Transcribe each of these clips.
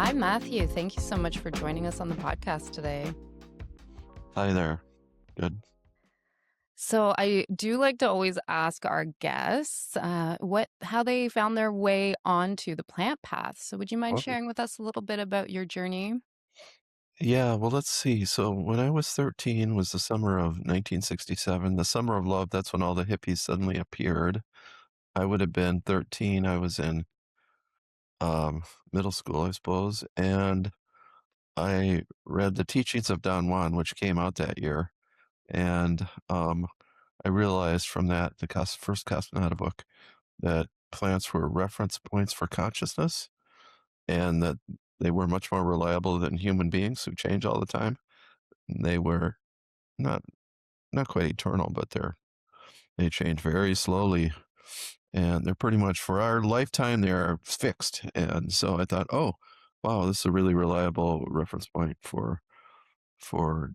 Hi, Matthew. Thank you so much for joining us on the podcast today. Hi there. Good. So, I do like to always ask our guests how they found their way onto the plant path. So, would you mind Okay. sharing with us a little bit about your journey? Yeah, well, let's see. So when I was 13 was the summer of 1967, the summer of love. That's when all the hippies suddenly appeared. I would have been 13. I was in um, middle school, I suppose, and I read The Teachings of Don Juan, which came out that year. And I realized from that, first Castaneda book, that plants were reference points for consciousness and that they were much more reliable than human beings who change all the time. They were not not quite eternal, but they change very slowly, and they're pretty much for our lifetime, they're fixed. And so I thought, "Oh, wow, this is a really reliable reference point for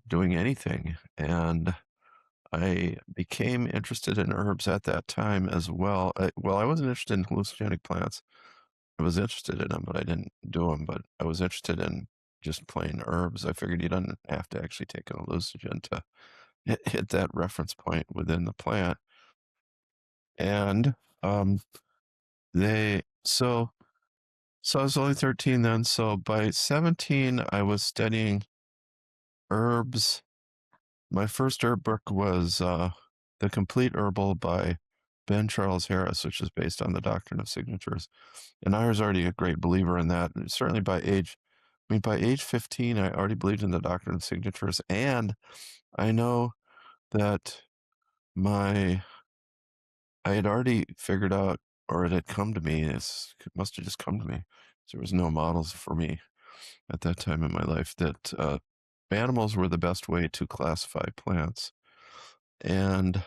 doing anything." And I became interested in herbs at that time as well. I wasn't interested in hallucinogenic plants. I was interested in them, but I didn't do them. But I was interested in just plain herbs. I figured you don't have to actually take an hallucinogen to hit that reference point within the plant. And um, they so I was only 13 then. So by 17, I was studying herbs. My first herb book was The Complete Herbal by Ben Charles Harris, which is based on the doctrine of signatures. And I was already a great believer in that. And certainly by age 15, I already believed in the doctrine of signatures. And I know that my I had already figured out, or it had come to me, it must have just come to me. There was no models for me at that time in my life that animals were the best way to classify plants. And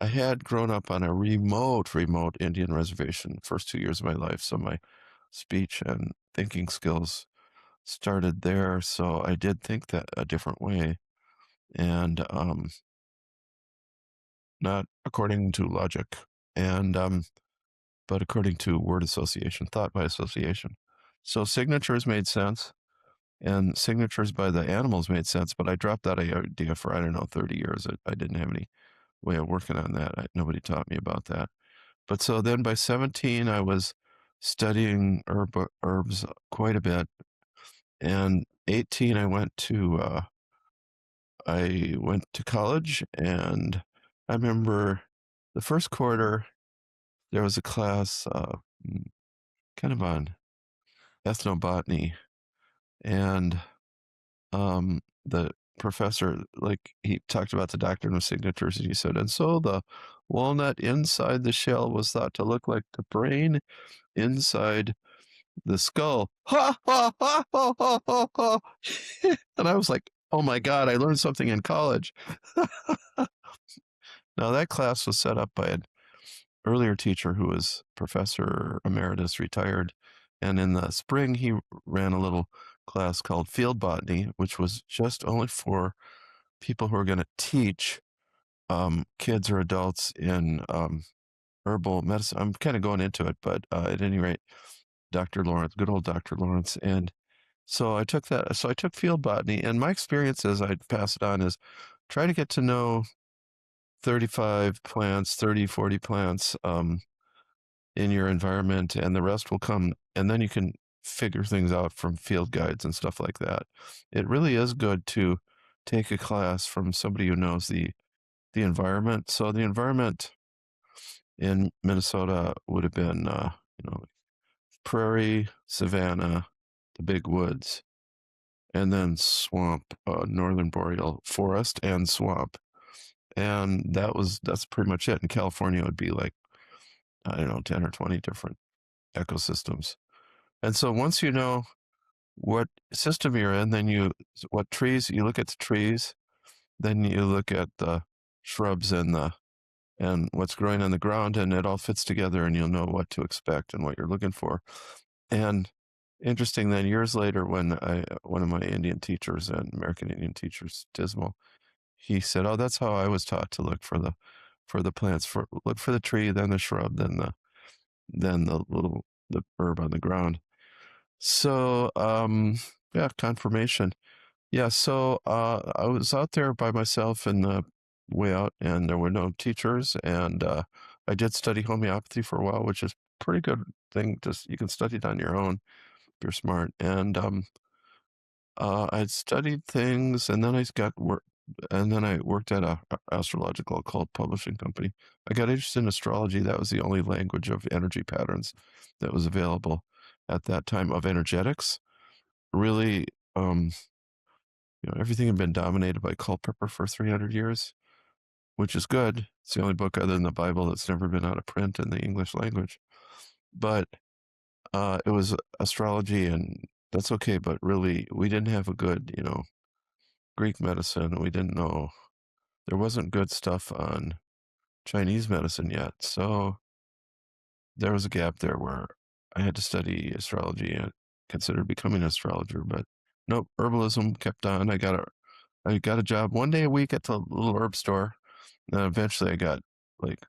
I had grown up on a remote Indian reservation first 2 years of my life, so my speech and thinking skills started there. So I did think that a different way, and not according to logic. And but according to word association, thought by association. So signatures made sense, and signatures by the animals made sense, but I dropped that idea for, I don't know, 30 years. I didn't have any way of working on that. Nobody taught me about that. But so then by 17, I was studying herbs quite a bit. And 18, I went to college, and I remember the first quarter, there was a class kind of on ethnobotany, and the professor, like, he talked about the doctrine of signatures, and he said, and so the walnut inside the shell was thought to look like the brain inside the skull. Ha ha ha ha ha ha ha. And I was like, oh my God, I learned something in college. Now that class was set up by an earlier teacher who was professor emeritus, retired, and in the spring he ran a little class called field botany, which was just only for people who are going to teach kids or adults in herbal medicine. I'm kind of going into it, but at any rate, Dr. Lawrence, good old Dr. Lawrence. And so I took that. So I took field botany, and my experience as I'd pass it on is try to get to know 35 plants, 30, 40 plants in your environment, and the rest will come. And then you can figure things out from field guides and stuff like that. It really is good to take a class from somebody who knows the environment. So the environment in Minnesota would have been, prairie, savanna, the big woods, and then swamp, northern boreal forest and swamp. And that's pretty much it. In California, it would be like, I don't know, 10 or 20 different ecosystems. And so once you know what system you're in, then what trees, you look at the trees, then you look at the shrubs and what's growing on the ground, and it all fits together, and you'll know what to expect and what you're looking for. And interesting, then years later, when one of my Indian teachers and American Indian teachers, Dismal, he said, "Oh, that's how I was taught to look for the plants. Look for the tree, then the shrub, then the herb on the ground." So, yeah, confirmation. Yeah, so I was out there by myself in the way out, and there were no teachers. And I did study homeopathy for a while, which is pretty good thing. Just you can study it on your own if you're smart. And I'd studied things, and then I got work, and then I worked at a astrological occult publishing company. I got interested in astrology. That was the only language of energy patterns that was available at that time of energetics. Really, um, everything had been dominated by Culpeper for 300 years, which is good. It's the only book other than the Bible that's never been out of print in the English language. But it was astrology, and that's okay. But really, we didn't have a good, Greek medicine. We didn't know there wasn't good stuff on Chinese medicine yet. So there was a gap there where I had to study astrology and considered becoming an astrologer. But nope, herbalism kept on. I got a job one day a week at the little herb store. And then eventually I got like,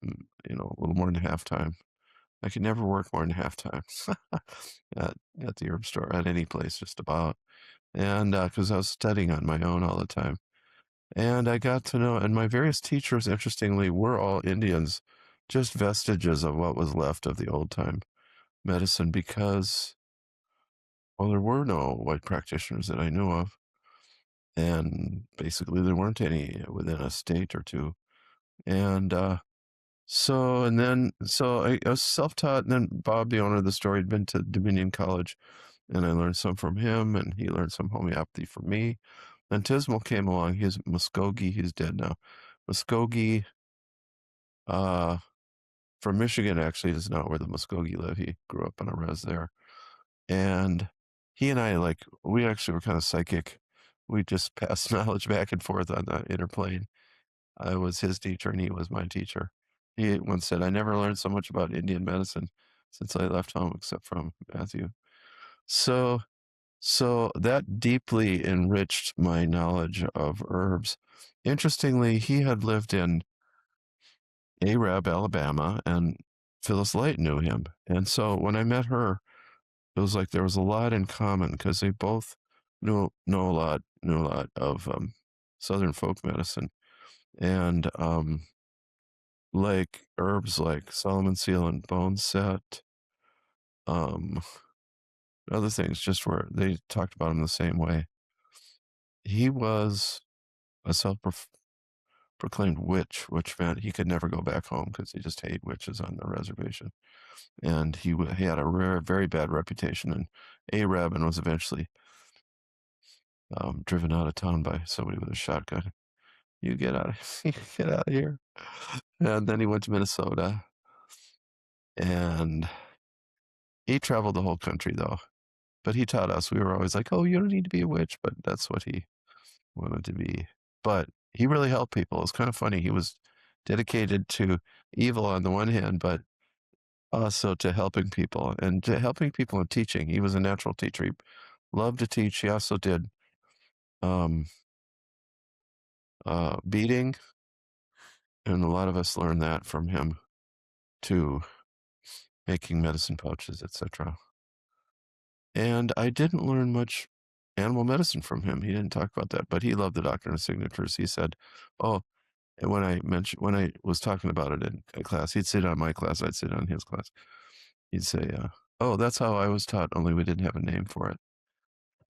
a little more than half time. I could never work more than half time at, at the herb store, at any place, just about. And because I was studying on my own all the time. And I got to know, and my various teachers, interestingly, were all Indians, just vestiges of what was left of the old time medicine because, well, there were no white practitioners that I knew of. And basically, there weren't any within a state or two. And so I was self-taught. And then Bob, the owner of the store, had been to Dominion College, and I learned some from him, and he learned some homeopathy from me. Then Tismal came along. He's Muskogee. He's dead now. Muskogee, uh, from Michigan, actually, is not where the Muskogee live. He grew up on a res there. And he and I, like, we actually were kind of psychic. We just passed knowledge back and forth on the interplane. I was his teacher and he was my teacher. He once said, I never learned so much about Indian medicine since I left home, except from Matthew. So, so that deeply enriched my knowledge of herbs. Interestingly, he had lived in Arab, Alabama, and Phyllis Light knew him. And so when I met her, it was like there was a lot in common because they both knew a lot of Southern folk medicine. And like herbs like Solomon seal and bone set, um, other things just where they talked about him the same way. He was a self-proclaimed witch, which meant he could never go back home because he just hated witches on the reservation. And he had a very bad reputation in Arab and was eventually driven out of town by somebody with a shotgun. You get out of you get out of here. And then he went to Minnesota, and he traveled the whole country though. But he taught us. We were always like, "Oh, you don't need to be a witch," but that's what he wanted to be. But he really helped people. It's kind of funny. He was dedicated to evil on the one hand, but also to helping people and to helping people and teaching. He was a natural teacher. He loved to teach. He also did um, beading, and a lot of us learned that from him too, making medicine pouches, etc. And I didn't learn much animal medicine from him. He didn't talk about that, but he loved the doctrine of signatures. He said, "Oh," and when I was talking about it in class, he'd sit on my class, I'd sit on his class. He'd say, "Oh, that's how I was taught. Only we didn't have a name for it."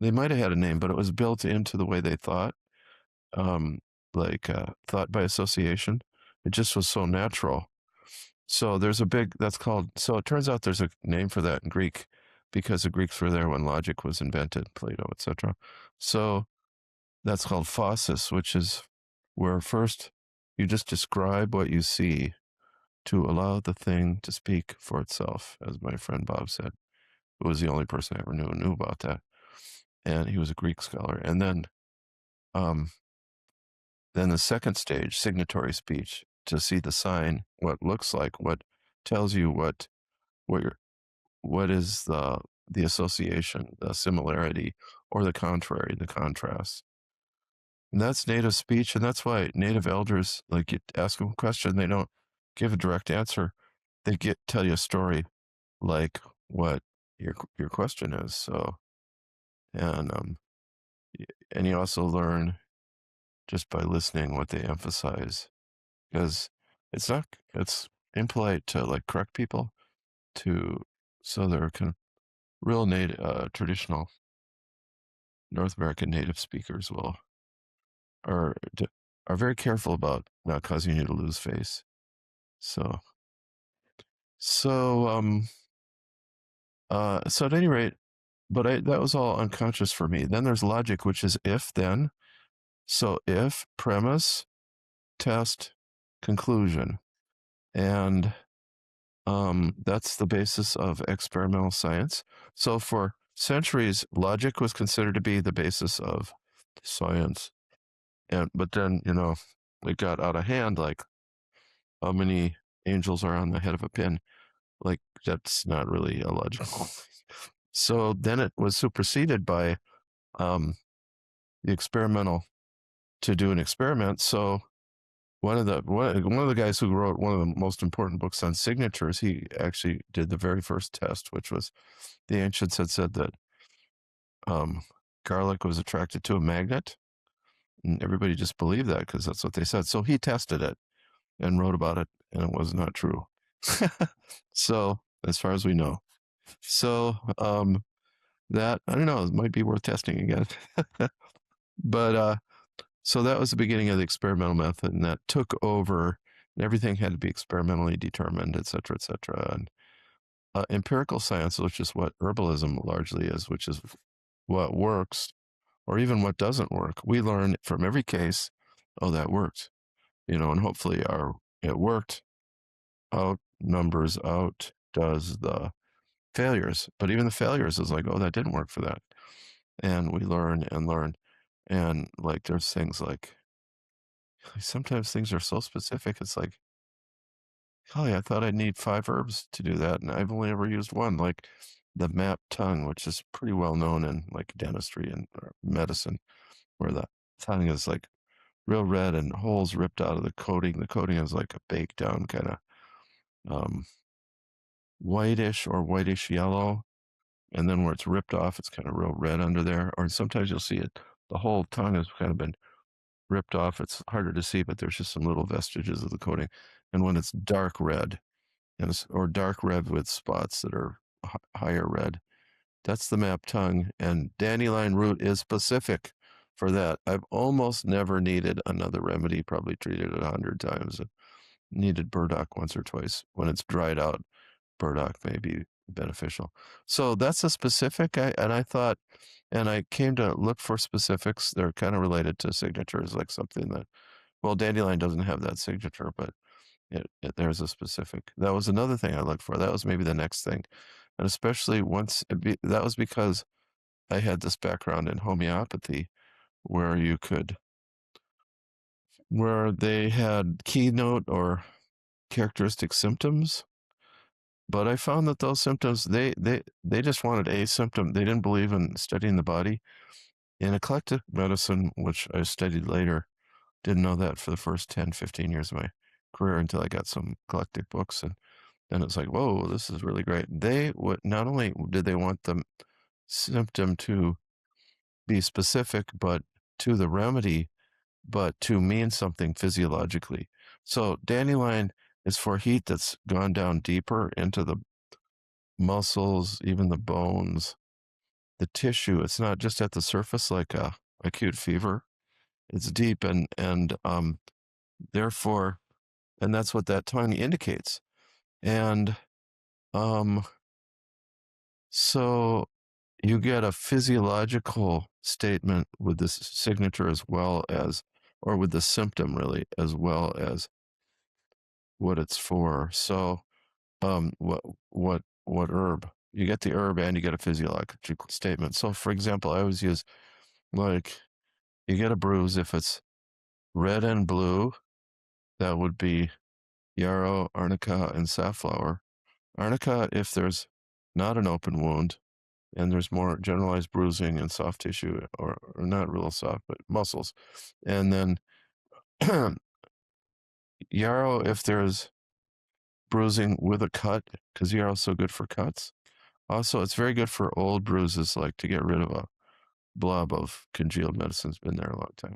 They might have had a name, but it was built into the way they thought, um, like thought by association. It just was so natural. So there's a big that's called. So it turns out there's a name for that in Greek because the Greeks were there when logic was invented, Plato, etc. So that's called phasis, which is where first you just describe what you see to allow the thing to speak for itself, as my friend Bob said, who was the only person I ever knew about that. And he was a Greek scholar. And um, then the second stage, signatory speech, to see the sign, what looks like, what tells you what you're, what is the association, the similarity, or the contrary, the contrast. And that's native speech, and that's why native elders, like, you ask them a question, they don't give a direct answer. They tell you a story, like what your question is. So, and y- and you also learn just by listening what they emphasize, because it's impolite to like correct people to so they're kind of real native traditional North American native speakers are are very careful about not causing you to lose face. So so at any rate, but that was all unconscious for me. Then there's logic, which is if then. So if premise, test, conclusion, and that's the basis of experimental science. So for centuries, logic was considered to be the basis of science, and but then it got out of hand. Like how many angels are on the head of a pin? Like that's not really a logical. So then it was superseded by um, the experimental to do an experiment. So one of the guys who wrote one of the most important books on signatures, he actually did the very first test, which was the ancients had said that um, garlic was attracted to a magnet, and everybody just believed that because that's what they said. So he tested it and wrote about it, and it was not true. So as far as we know, so that I don't know, it might be worth testing again. But so that was the beginning of the experimental method, and that took over. And everything had to be experimentally determined, et cetera, et cetera. And empirical science, which is what herbalism largely is, which is what works or even what doesn't work. We learn from every case, oh, that worked, and hopefully it worked out does the failures. But even the failures is like, oh, that didn't work for that. And we learn and learn. And like, there's things like sometimes things are so specific. It's like, oh, yeah, I thought I'd need 5 herbs to do that. And I've only ever used one, like the map tongue, which is pretty well known in like dentistry and medicine, where the tongue is like real red and holes ripped out of the coating. The coating is like a baked down kind of um, whitish or whitish yellow. And then where it's ripped off, it's kind of real red under there. Or sometimes you'll see it, the whole tongue has kind of been ripped off. It's harder to see, but there's just some little vestiges of the coating. And when it's dark red, or dark red with spots that are higher red, that's the map tongue. And dandelion root is specific for that. I've almost never needed another remedy, probably treated it 100 times. Needed burdock once or twice. When it's dried out, burdock may be beneficial. So that's a specific. I thought, and I came to look for specifics. They're kind of related to signatures, like something that, well, dandelion doesn't have that signature, but there's a specific. That was another thing I looked for. That was maybe the next thing. And especially that was because I had this background in homeopathy where where they had keynote or characteristic symptoms. But I found that those symptoms, they just wanted a symptom. They didn't believe in studying the body. In eclectic medicine, which I studied later, didn't know that for the first 10, 15 years of my career until I got some eclectic books. And then it's like, whoa, this is really great. They would not only did they want the symptom to be specific, but to the remedy, but to mean something physiologically. So dandelion is for heat that's gone down deeper into the muscles, even the bones, the tissue. It's not just at the surface like a acute fever. It's deep and therefore, and that's what that tongue indicates. And um, so you get a physiological statement with this signature as well as, or with the symptom really, as well as what it's for. So what herb? You get the herb and you get a physiological statement. So for example, I always use like you get a bruise if it's red and blue, that would be yarrow, arnica, and safflower. Arnica if there's not an open wound and there's more generalized bruising and soft tissue, or not real soft, but muscles. And then yarrow if there's bruising with a cut, because yarrow is so good for cuts. Also, it's very good for old bruises, like to get rid of a blob of congealed medicine's been there a long time.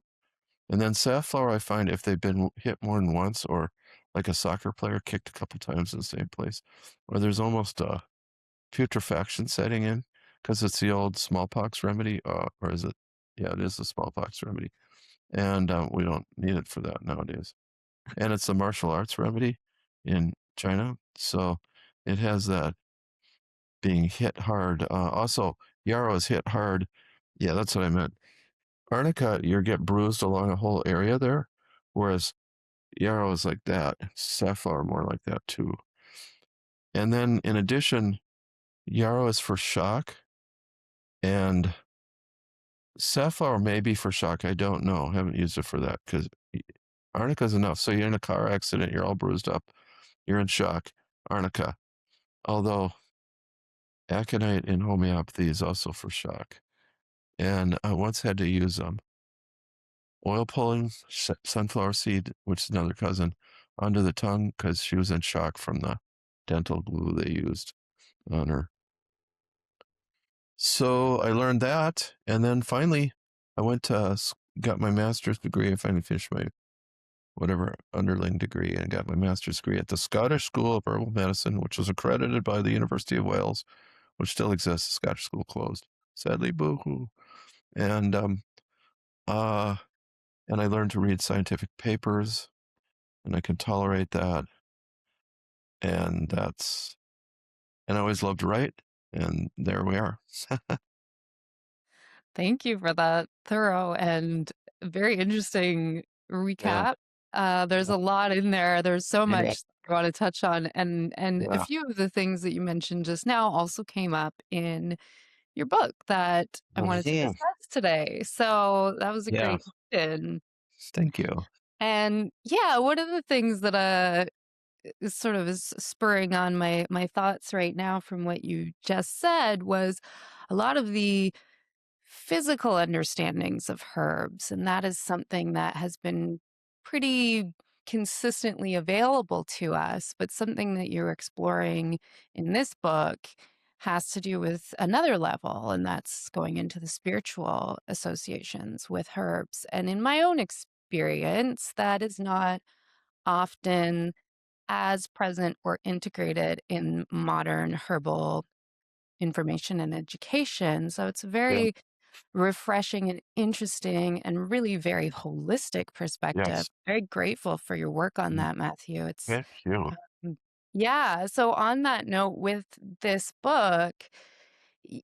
And then safflower, I find if they've been hit more than once, or like a soccer player kicked a couple times in the same place, or there's almost a putrefaction setting in because it's the old smallpox remedy, or is it? Yeah, it is the smallpox remedy, and we don't need it for that nowadays. And it's a martial arts remedy in China, so it has that being hit hard. Also, yarrow is hit hard. Yeah, that's what I meant. Arnica, you get bruised along a whole area there, whereas yarrow is like that. Safflower more like that too. And then in addition, yarrow is for shock, and safflower may be for shock. I don't know. I haven't used it for that because arnica is enough. So you're in a car accident, you're all bruised up, you're in shock. Arnica. Although aconite in homeopathy is also for shock. And I once had to use oil pulling sunflower seed, which is another cousin, under the tongue because she was in shock from the dental glue they used on her. So I learned that, and then finally, I went to got my master's degree. I finally finished my whatever underling degree and got my master's degree at the Scottish School of Herbal Medicine, which was accredited by the University of Wales, which still exists. The Scottish School closed, sadly, boo-hoo. And uh, and I learned to read scientific papers, and I can tolerate that. And and I always loved to write, and there we are. Thank you for that thorough and very interesting Yeah, recap. There's yeah, a lot in there. There's so yeah, much I want to touch on, and a yeah. few of the things that you mentioned just now also came up in your book that I wanted to Mhm. discuss today. So that was a Yeah, great question. thank you. And yeah, one of the things that sort of is spurring on my thoughts right now from what you just said was a lot of the physical understandings of herbs, and that is something that has been pretty consistently available to us, but something that you're exploring in this book has to do with another level, and that's going into the spiritual associations with herbs. And in my own experience, that is not often as present or integrated in modern herbal information and education. So it's Yeah, very refreshing and interesting and really very holistic perspective. yes. Very grateful for your work on Mm, that, Matthew. It's thank you. mm, yeah. So on that note, with this book, y-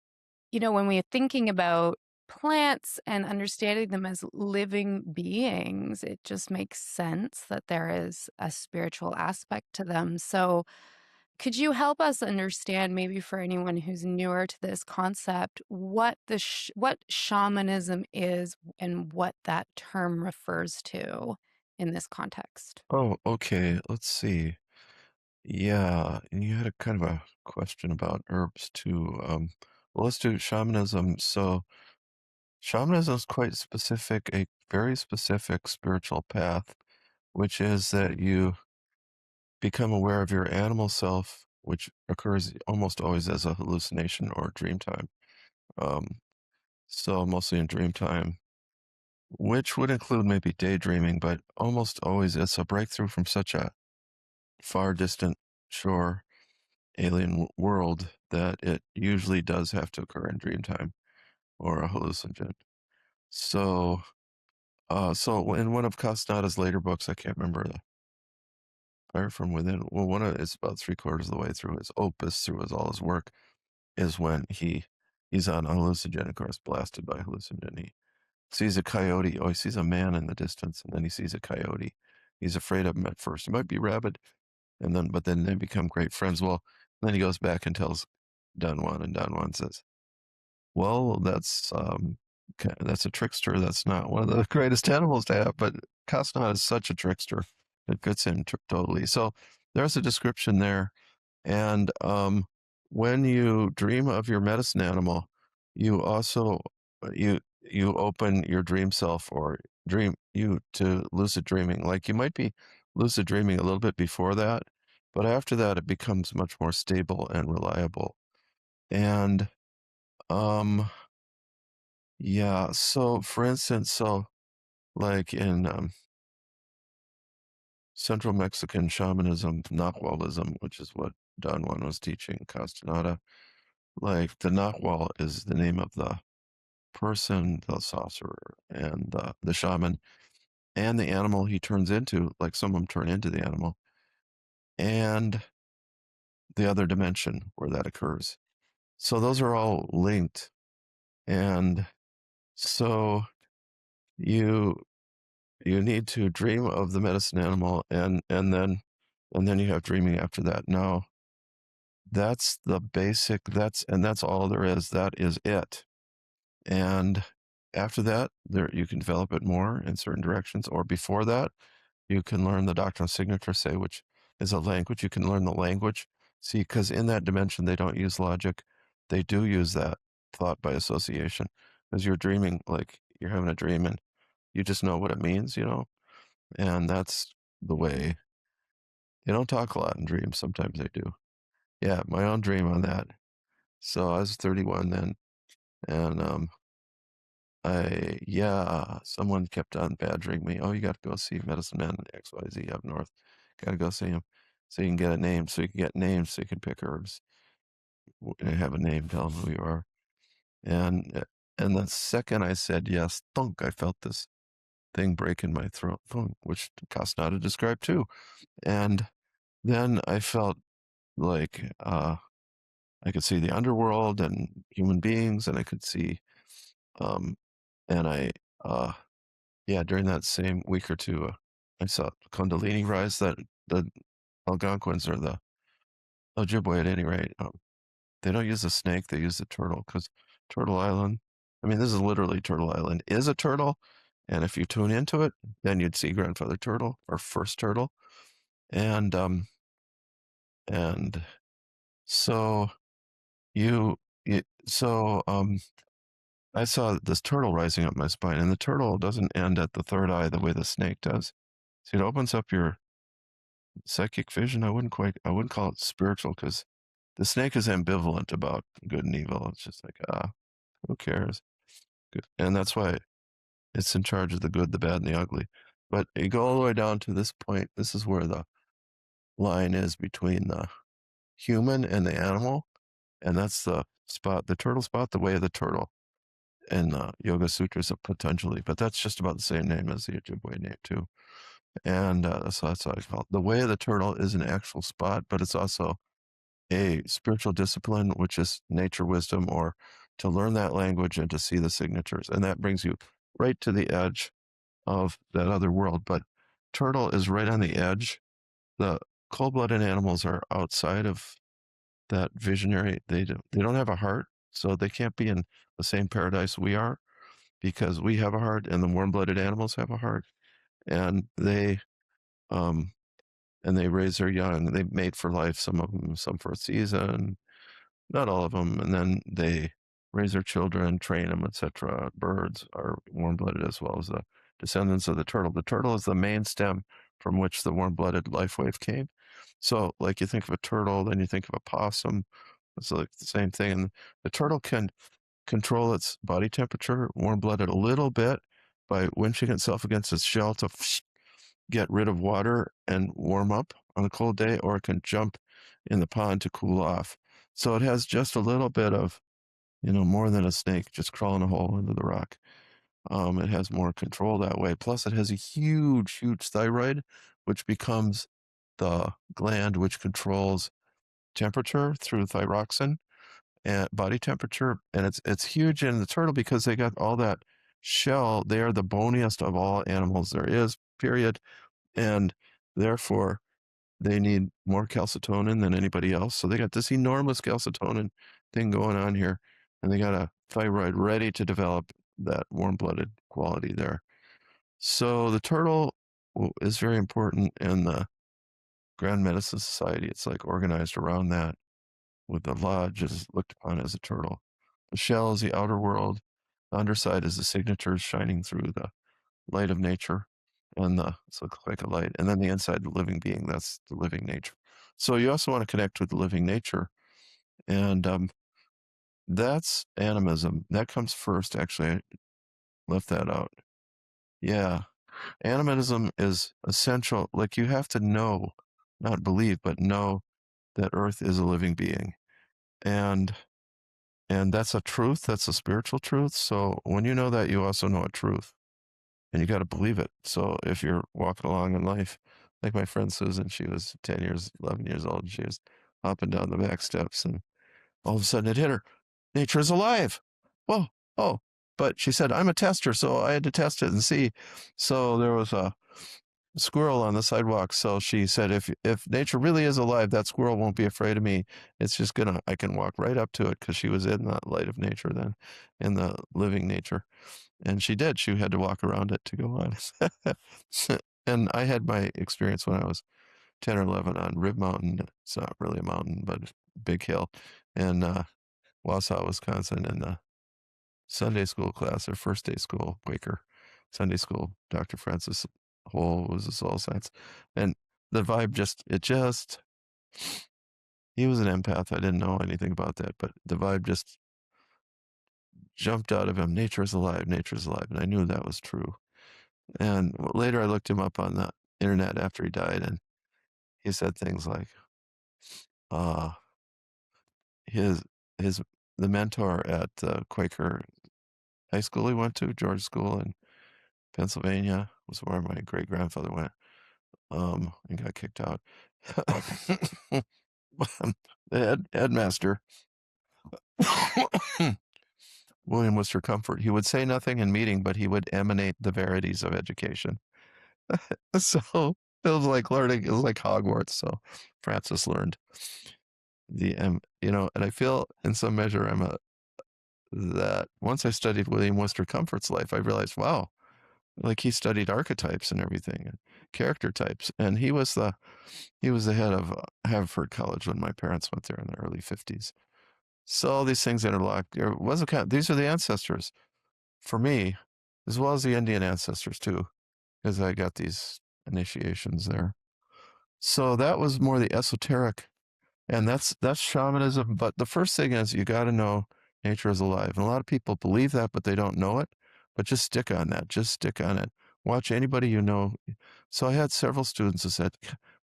when we're thinking about plants and understanding them as living beings, it just makes sense that there is a spiritual aspect to them. So could you help us understand, maybe for anyone who's newer to this concept, what shamanism is and what that term refers to in this context? Oh, okay. Let's see. Yeah, and you had a kind of a question about herbs too. Well, let's do shamanism. So, shamanism is quite specific, a very specific spiritual path, which is that you become aware of your animal self, which occurs almost always as a hallucination or dream time. Um, so mostly in dream time, which would include maybe daydreaming, but almost always it's a breakthrough from such a far distant shore alien world that it usually does have to occur in dream time or a hallucinogen. So, so in one of Castanada's later books, I can't remember the Fire from Within. Well, one of it's about three quarters of the way through his opus, through all his work, is when he's on hallucinogen, of course, blasted by hallucinogen. He sees a coyote. Oh, he sees a man in the distance, and then he sees a coyote. He's afraid of him at first. He might be rabid, and then but then they become great friends. Well, then he goes back and tells Don Juan, and Don Juan says, "Well, that's a trickster. That's not one of the greatest animals to have." But Castaneda is such a trickster; it fits him totally. So there's a description there, and when you dream of your medicine animal, you also you open your dream self or dream you to lucid dreaming. Like you might be lucid dreaming a little bit before that, but after that it becomes much more stable and reliable. And um yeah, so for instance, so like in Central Mexican shamanism, Nahualism, which is what Don Juan was teaching, Castaneda, like the Nahual is the name of the person, the sorcerer, and the shaman, and the animal he turns into, like some of them turn into the animal, and the other dimension where that occurs. So those are all linked. And so you you need to dream of the medicine animal and then you have dreaming after that. Now that's the basic that's all there is. That is it. And after that, there you can develop it more in certain directions. Or before that, you can learn the doctrine of signature, say, which is a language. You can learn the language. See, because in that dimension they don't use logic. They do use that thought by association. Because you're dreaming, like you're having a dream and you just know what it means, And that's the way they don't talk a lot in dreams. Sometimes they do. Yeah, my own dream on that. So I was 31 then, and someone kept on badgering me. Oh, you got to go see Medicine Man XYZ up north. Got to go see him, so you can get a name, so you can get names, so you can pick herbs. And have a name, tell them who you are. And and the second I said yes, thunk, I felt this thing break in my throat, thunk, which Castaneda described too. And then I felt like I could see the underworld and human beings, and I could see, um, and I, yeah, during that same week or two, I saw Kundalini rise. That the Algonquins or the Ojibwe, at any rate, they don't use the snake; they use the turtle because Turtle Island. I mean, this is literally Turtle Island is a turtle, and if you tune into it, then you'd see Grandfather Turtle or First Turtle, and and so you, I saw this turtle rising up my spine, and the turtle doesn't end at the third eye the way the snake does. See, it opens up your psychic vision. I wouldn't call it spiritual because the snake is ambivalent about good and evil. It's just like, who cares? Good. And that's why it's in charge of the good, the bad, and the ugly. But you go all the way down to this point. This is where the line is between the human and the animal. And that's the spot, the turtle spot, the way of the turtle in the Yoga Sutras of Patanjali. But that's just about the same name as the Ojibwe name, too. And so that's how I call it. The way of the turtle is an actual spot, but it's also a spiritual discipline, which is nature wisdom, or to learn that language and to see the signatures. And that brings you right to the edge of that other world. But turtle is right on the edge. The cold-blooded animals are outside of that visionary. They don't have a heart, so they can't be in the same paradise we are because we have a heart and the warm-blooded animals have a heart, and um they raise their young. They mate for life. Some of them, some for a season, not all of them, and then they raise their children, train them, etc. Birds are warm-blooded as well as the descendants of the turtle. The turtle is the main stem from which the warm-blooded life wave came. So, like you think of a turtle, then you think of a possum. It's like the same thing. And the turtle can control its body temperature, warm-blooded a little bit by winching itself against its shell to get rid of water and warm up on a cold day, or it can jump in the pond to cool off. So it has just a little bit of, more than a snake just crawling a hole into the rock. It has more control that way. Plus, it has a huge, huge thyroid, which becomes the gland which controls temperature through thyroxine and body temperature. And it's huge in the turtle because they got all that shell. They are the boniest of all animals there is, period. And therefore, they need more calcitonin than anybody else. So they got this enormous calcitonin thing going on here, and they got a thyroid ready to develop that warm-blooded quality there. So the turtle is very important in the Grand Medicine Society. It's like organized around that, with the lodge is looked upon as a turtle. The shell is the outer world. The underside is the signatures shining through the light of nature, and so it looks like a light. And then the inside, the living being, that's the living nature. So you also want to connect with the living nature. And That's animism. That comes first, actually. I left that out. Yeah. Animism is essential. Like you have to know, not believe, but know that Earth is a living being. And and that's a truth, that's a spiritual truth. So when you know that, you also know a truth. And you got to believe it. So if you're walking along in life, like my friend Susan, she was 10 years, 11 years old, and she was hopping down the back steps, and all of a sudden it hit her. Nature is alive. Whoa, oh. But she said, I'm a tester, so I had to test it and see. So there was a squirrel on the sidewalk. So she said, if nature really is alive, that squirrel won't be afraid of me. It's just gonna, I can walk right up to it because she was in the light of nature then, in the living nature. And she did. She had to walk around it to go on. And I had my experience when I was 10 or 11 on Rib Mountain. It's not really a mountain, but big hill in Wausau, Wisconsin, in the Sunday school class or first day school, Quaker Sunday school. Dr. Francis Hole was a soul science. And the vibe he was an empath. I didn't know anything about that, but the vibe just jumped out of him. Nature is alive, nature is alive. And I knew that was true. And later I looked him up on the internet after he died, and he said things like, uh, his, his, the mentor at the Quaker high school he went to, George School in Pennsylvania, was where my great grandfather went, and got kicked out. The headmaster, William Worcester Comfort, he would say nothing in meeting, but he would emanate the verities of education. So it was like learning, it was like Hogwarts. So Francis learned and I feel in some measure that once I studied William Worcester Comfort's life, I realized, wow, like he studied archetypes and everything and character types. And he was the head of Haverford College when my parents went there in the early 50s. So all these things interlocked. These are the ancestors for me, as well as the Indian ancestors too, because I got these initiations there. So that was more the esoteric, and that's shamanism. But the first thing is you got to know nature is alive, and a lot of people believe that, but they don't know it. But just stick on that. Just stick on it. Watch anybody you know. So I had several students who said,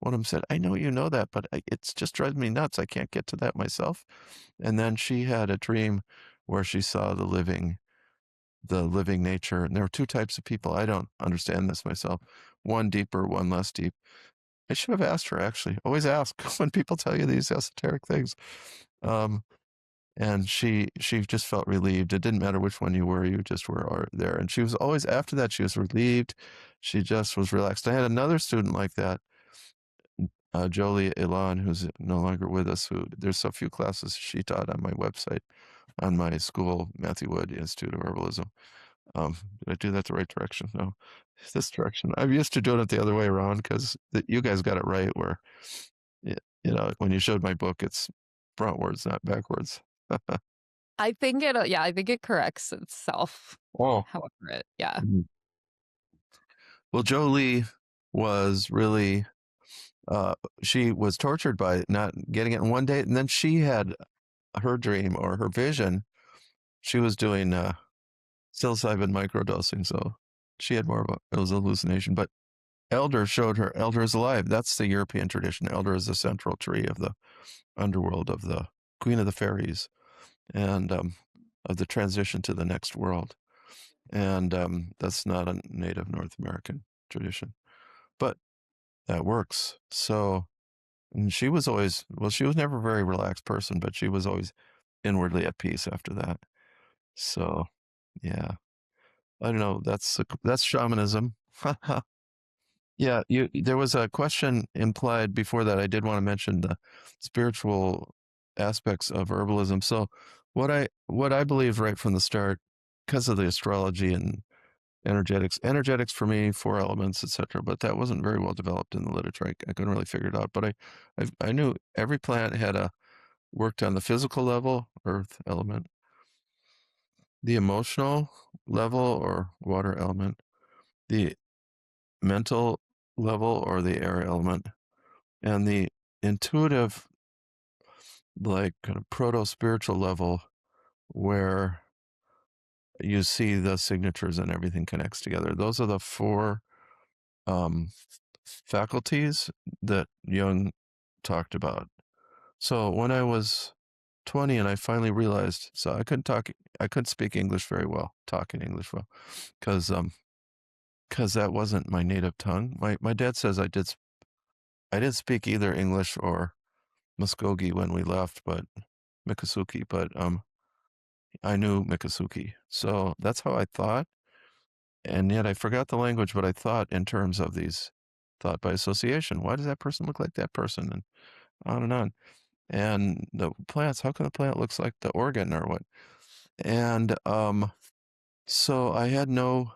one of them said, "I know you know that, but it's just drives me nuts. I can't get to that myself." And then she had a dream where she saw the living nature, and there were two types of people. I don't understand this myself. One deeper, one less deep. I should have asked her, actually. Always ask when people tell you these esoteric things. Um, and she just felt relieved. It didn't matter which one you were, you just were there. And she was always, after that, she was relieved. She just was relaxed. I had another student like that, Jolie Elan, who's no longer with us, who there's so few classes she taught on my website, on my school, Matthew Wood Institute of Herbalism. Did I do that the right direction? No, this direction. I'm used to doing it the other way around because you guys got it right. Where when you showed my book, it's frontwards, not backwards. I think it corrects itself. Oh. However, yeah. Mhm. Well, Jolie was really, uh, she was tortured by not getting it in one day, and then she had her dream or her vision. She was doing psilocybin microdosing, so she had more of it was a hallucination. But Elder showed her Elder is alive. That's the European tradition. Elder is the central tree of the underworld, of the Queen of the Fairies, and of the transition to the next world. And that's not a native North American tradition, but that works. So, and she was always, well, she was never a very relaxed person, but she was always inwardly at peace after that. So, yeah, I don't know. That's shamanism. Yeah, there was a question implied before that. I did want to mention the spiritual aspects of herbalism. So what I believe right from the start, because of the astrology and energetics for me, four elements, etc. But that wasn't very well developed in the literature. I couldn't really figure it out. But I knew every plant had worked on the physical level, earth element, the emotional level or water element, the mental level or the air element, and the intuitive, like kind of proto spiritual level where you see the signatures and everything connects together. Those are the four um, faculties that Jung talked about. So when I was 20 and I finally realized, so I couldn't speak English very well, talk in English well, because that wasn't my native tongue. My dad says I did speak either English or Muskogee when we left, but Miccosukee, but I knew Miccosukee. So that's how I thought. And yet I forgot the language, but I thought in terms of these thought by association. Why does that person look like that person? And on and on. And the plants, how come the plant looks like the organ or what? And so I had no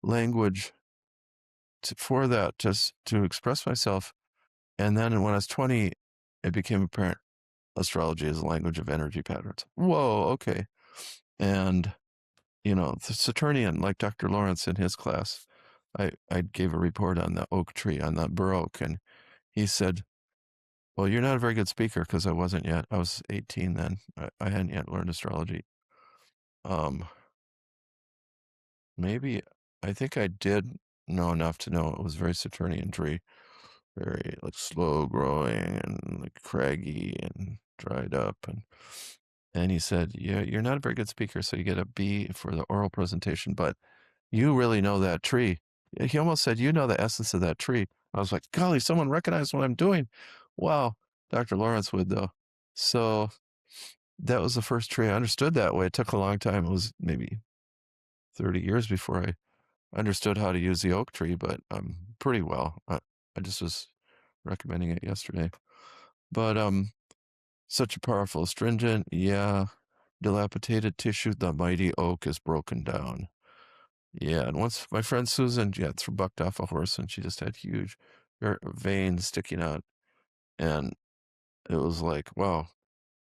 language for that, just to express myself. And then when I was 20, it became apparent astrology is a language of energy patterns. Whoa, okay. And, the Saturnian, like Dr. Lawrence in his class, I gave a report on the oak tree, on the bur oak, and he said, well, you're not a very good speaker because I wasn't yet. I was 18 then. I hadn't yet learned astrology. Um, maybe, I think I did know enough to know it was very Saturnian tree, very like slow growing and like craggy and dried up. And he said, yeah, you're not a very good speaker, so you get a B for the oral presentation, but you really know that tree. He almost said, you know the essence of that tree. I was like, golly, someone recognized what I'm doing. Wow. Dr. Lawrence would, though. So that was the first tree I understood that way. It took a long time. It was maybe 30 years before I understood how to use the oak tree, but pretty well. I just was recommending it yesterday. But such a powerful astringent. Yeah. Dilapidated tissue, the mighty oak is broken down. Yeah, and once my friend Susan got bucked off a horse and she just had huge veins sticking out. And it was like, wow,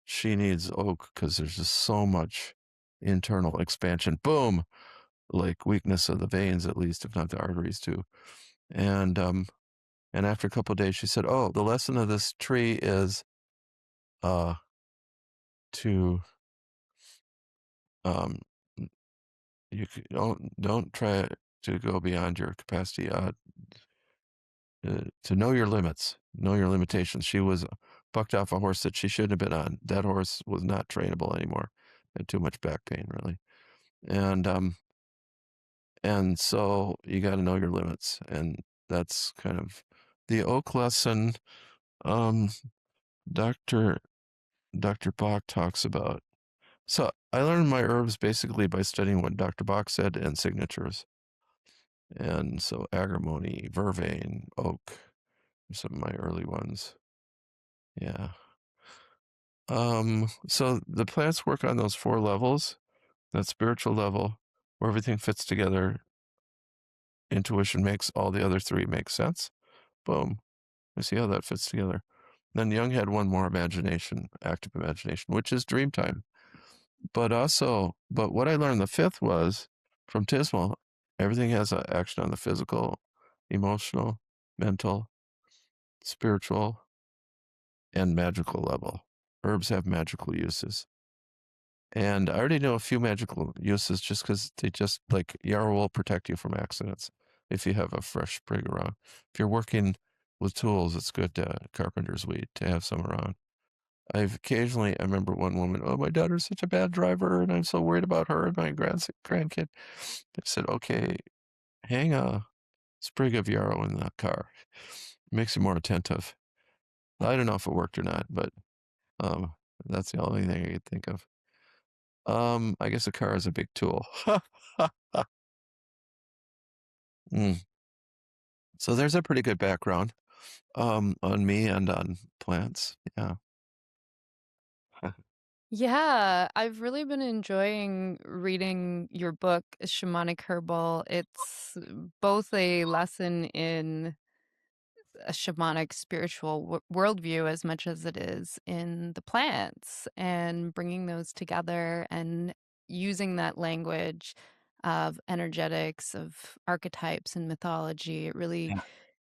she needs oak because there's just so much internal expansion. Boom, like weakness of the veins, at least, if not the arteries too. And after a couple of days, she said, "Oh, the lesson of this tree is uh to um don't try to go beyond your capacity. To know your limits, know your limitations." She was bucked off a horse that she shouldn't have been on. That horse was not trainable anymore. Had too much back pain, really. And so you got to know your limits, and that's kind of the oak lesson. Um, Doctor Bach talks about. So I learned my herbs basically by studying what Dr. Bach said and signatures. And so agrimony, vervain, oak, are some of my early ones. Yeah. So the plants work on those four levels, that spiritual level where everything fits together. Intuition makes all the other three make sense. Boom. I see how that fits together. Then Jung had one more, imagination, active imagination, which is dream time. But what I learned the fifth was from Tismal, everything has an action on the physical, emotional, mental, spiritual, and magical level. Herbs have magical uses. And I already know a few magical uses just because they just like yarrow will protect you from accidents if you have a fresh sprig around. If you're working with tools, it's good to carpenter's weed to have some around. I remember one woman, oh, my daughter's such a bad driver and I'm so worried about her and my grandkid. I said, okay, hang a sprig of yarrow in the car. It makes you more attentive. I don't know if it worked or not, but um, that's the only thing I could think of. I guess a car is a big tool. Mm. So there's a pretty good background on me and on plants. Yeah. Yeah, I've really been enjoying reading your book, Shamanic Herbal. It's both a lesson in a shamanic spiritual worldview as much as it is in the plants and bringing those together and using that language of energetics, of archetypes and mythology. It really Yeah.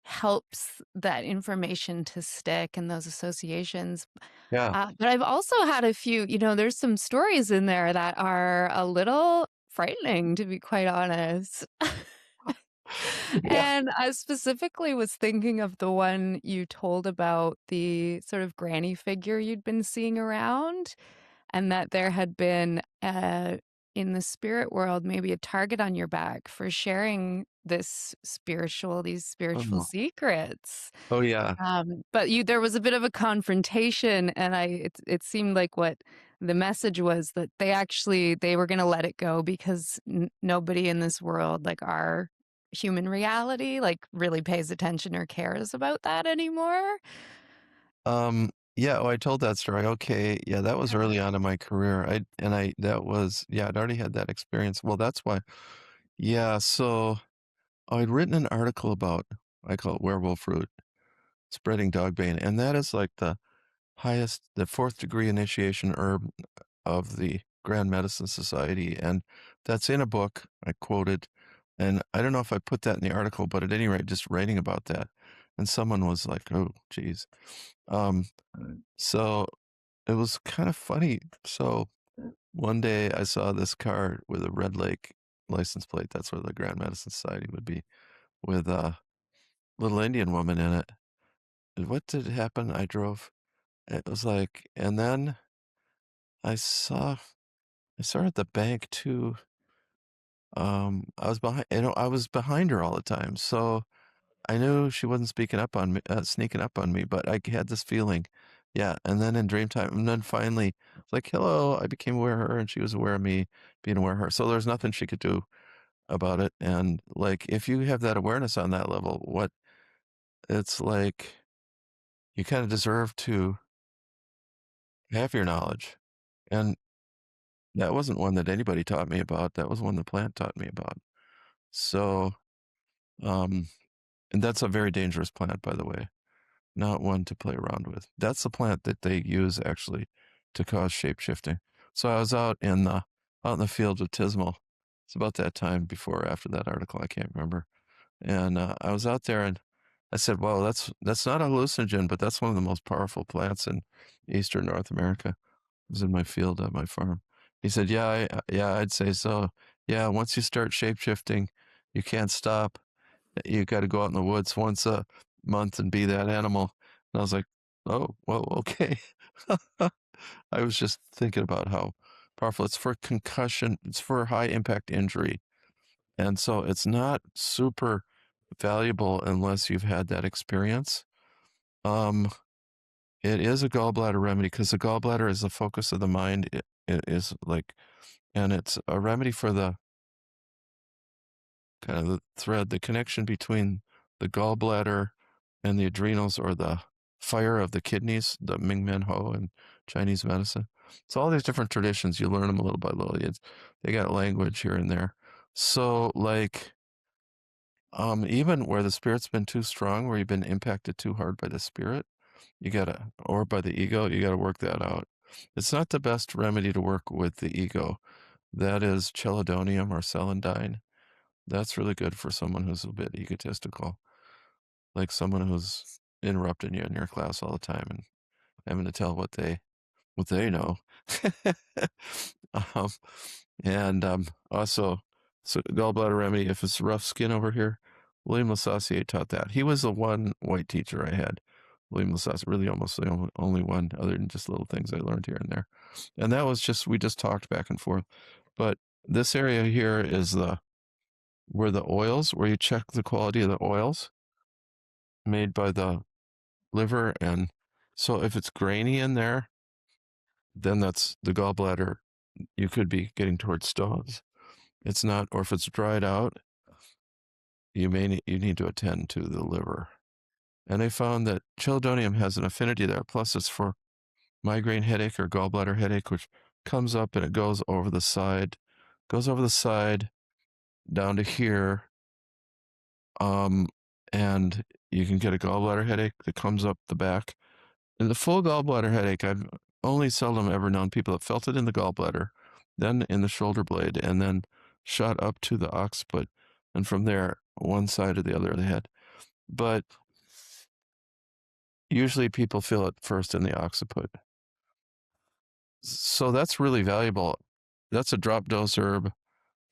helps that information to stick and those associations. Yeah. But I've also had a few, there's some stories in there that are a little frightening, to be quite honest. Yeah. And I specifically was thinking of the one you told about the sort of granny figure you'd been seeing around, and that there had been, in the spirit world, maybe a target on your back for sharing these spiritual Oh. secrets. Oh, yeah. But there was a bit of a confrontation, and it seemed like what the message was that they were gonna let it go because nobody in this world, like our human reality, like, really pays attention or cares about that anymore. Yeah, oh, I told that story. Okay, yeah, that was Yeah. early on in my career. That was, yeah, I'd already had that experience. Well, that's why. Yeah, so I'd written an article about, I call it werewolf root, spreading dog bane, and that is like the fourth degree initiation herb of the Grand Medicine Society, and that's in a book I quoted, and I don't know if I put that in the article, but at any rate, just writing about that, and someone was like, "Oh, geez." Um, so it was kind of funny. So one day I saw this car with a Red Lake license plate. That's where the Grand Medicine Society would be, with a little Indian woman in it. And what did happen? I drove. It was like, and then I saw I saw her at the bank too. I was behind her all the time, so I knew she wasn't sneaking up on me, but I had this feeling. Yeah, and then in dream time, and then finally, it's like, hello, I became aware of her, and she was aware of me being aware of her. So there's nothing she could do about it. And like, if you have that awareness on that level, it's like you kind of deserve to have your knowledge. And that wasn't one that anybody taught me about. That was one the plant taught me about. So, um, and that's a very dangerous plant, by the way. Not one to play around with. That's the plant that they use actually to cause shape shifting. So I was out in the field with Tismal. It's about that time before or after that article, I can't remember. And I was out there and I said, "Well, that's not a hallucinogen, but that's one of the most powerful plants in Eastern North America." It was in my field at my farm. He said, "Yeah, yeah, I'd say so. Yeah, once you start shape shifting, you can't stop. You got to go out in the woods once a month and be that animal." And I was like, "Oh, well, okay." I was just thinking about how powerful it's for concussion, it's for high impact injury. And so it's not super valuable unless you've had that experience. Um, it is a gallbladder remedy because the gallbladder is the focus of the mind. It is like, and it's a remedy for the kind of the thread, the connection between the gallbladder and the adrenals, or the fire of the kidneys, the Ming Men Ho in Chinese medicine. So all these different traditions, you learn them a little by little. They got language here and there. So like, even where the spirit's been too strong, where you've been impacted too hard by the spirit, or by the ego, you gotta work that out. It's not the best remedy to work with the ego. That is chelidonium or celandine. That's really good for someone who's a bit egotistical, like someone who's interrupting you in your class all the time and having to tell what they know. um, and also, so gallbladder remedy, if it's rough skin over here, William Lasassier taught that. He was the one white teacher I had. William Lasassier, really almost the only one, other than just little things I learned here and there. And that was just, we just talked back and forth. But this area here is where you check the quality of the oils made by the liver. And so if it's grainy in there, then that's the gallbladder. You could be getting towards stones. It's not, or if it's dried out, you need to attend to the liver. And they found that chelidonium has an affinity there. Plus, it's for migraine headache or gallbladder headache, which comes up and it goes over the side down to here. And you can get a gallbladder headache that comes up the back. And the full gallbladder headache, I've only seldom ever known people that felt it in the gallbladder, then in the shoulder blade, and then shot up to the occiput, and from there, one side or the other of the head. but usually people feel it first in the occiput. So that's really valuable. That's a drop dose herb,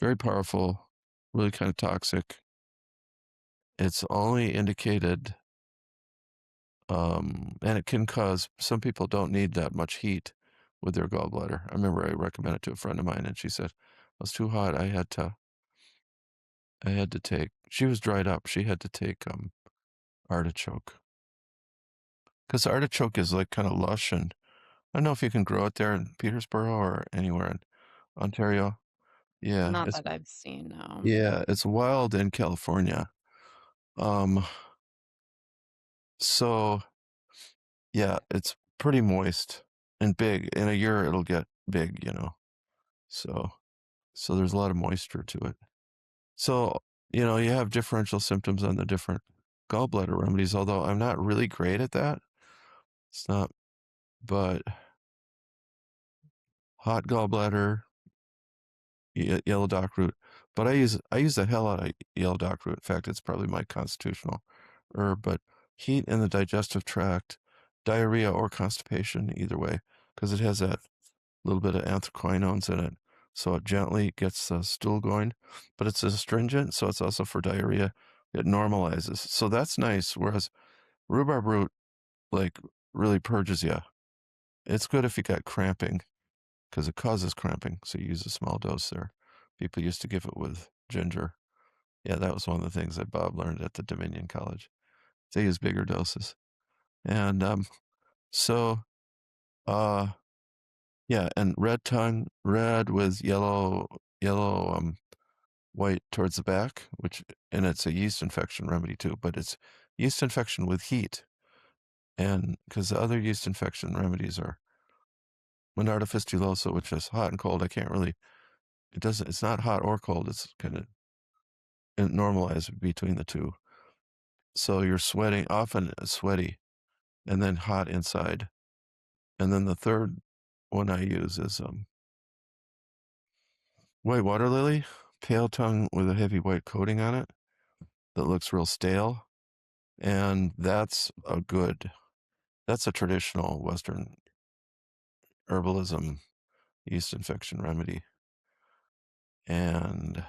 very powerful, really kind of toxic. It's only indicated, and it can cause, some people don't need that much heat with their gallbladder. I remember I recommended it to a friend of mine and she said, it was too hot. I had to take, she was dried up. She had to take, artichoke. Because artichoke is like kind of lush, and I don't know if you can grow it there in Petersboro or anywhere in Ontario. Yeah, Not that I've seen, no. it's wild in California. Um, so yeah, it's pretty moist and big. In a year, it'll get big, you know. So, so there's a lot of moisture to it. So, you know, you have differential symptoms on the different gallbladder remedies, although I'm not really great at that. It's not, but hot gallbladder, yellow dock root. But I use the hell out of yellow dock root. In fact, it's probably my constitutional herb. But heat in the digestive tract, diarrhea or constipation, either way, because it has that little bit of anthraquinones in it, so it gently gets the stool going. But it's astringent, so it's also for diarrhea. It normalizes, so that's nice. Whereas rhubarb root, like, really purges you. It's good if you got cramping, because it causes cramping, so you use a small dose there. People used to give it with ginger. Yeah, that was one of the things that Bob learned at the Dominion College. They use bigger doses. And so, uh, yeah, and red tongue, red with yellow, white towards the back, and it's a yeast infection remedy too, but it's yeast infection with heat. And because the other yeast infection remedies are Monarda fistulosa, which is hot and cold. I can't really, it's not hot or cold. It's kind of normalized between the two. So you're sweating, often sweaty, and then hot inside. And then the third one I use is white water lily, pale tongue with a heavy white coating on it that looks real stale. And that's a traditional Western herbalism yeast infection remedy. And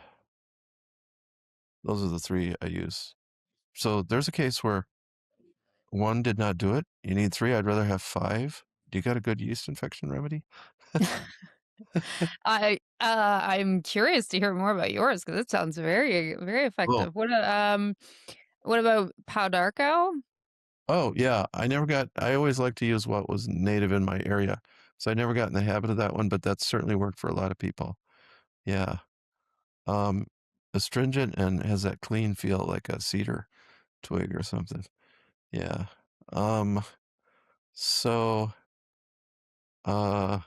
those are the three I use. So there's a case where one did not do it. You need three. I'd rather have five. Do you got a good yeast infection remedy? I'm curious to hear more about yours because it sounds very, very Oh, effective. What about Pau d'Arco? oh yeah. I always like to use what was native in my area. So I never got in the habit of that one, but that certainly worked for a lot of people. Yeah. Um, Astringent and has that clean feel like a cedar twig or something. Yeah. Um, so, uh,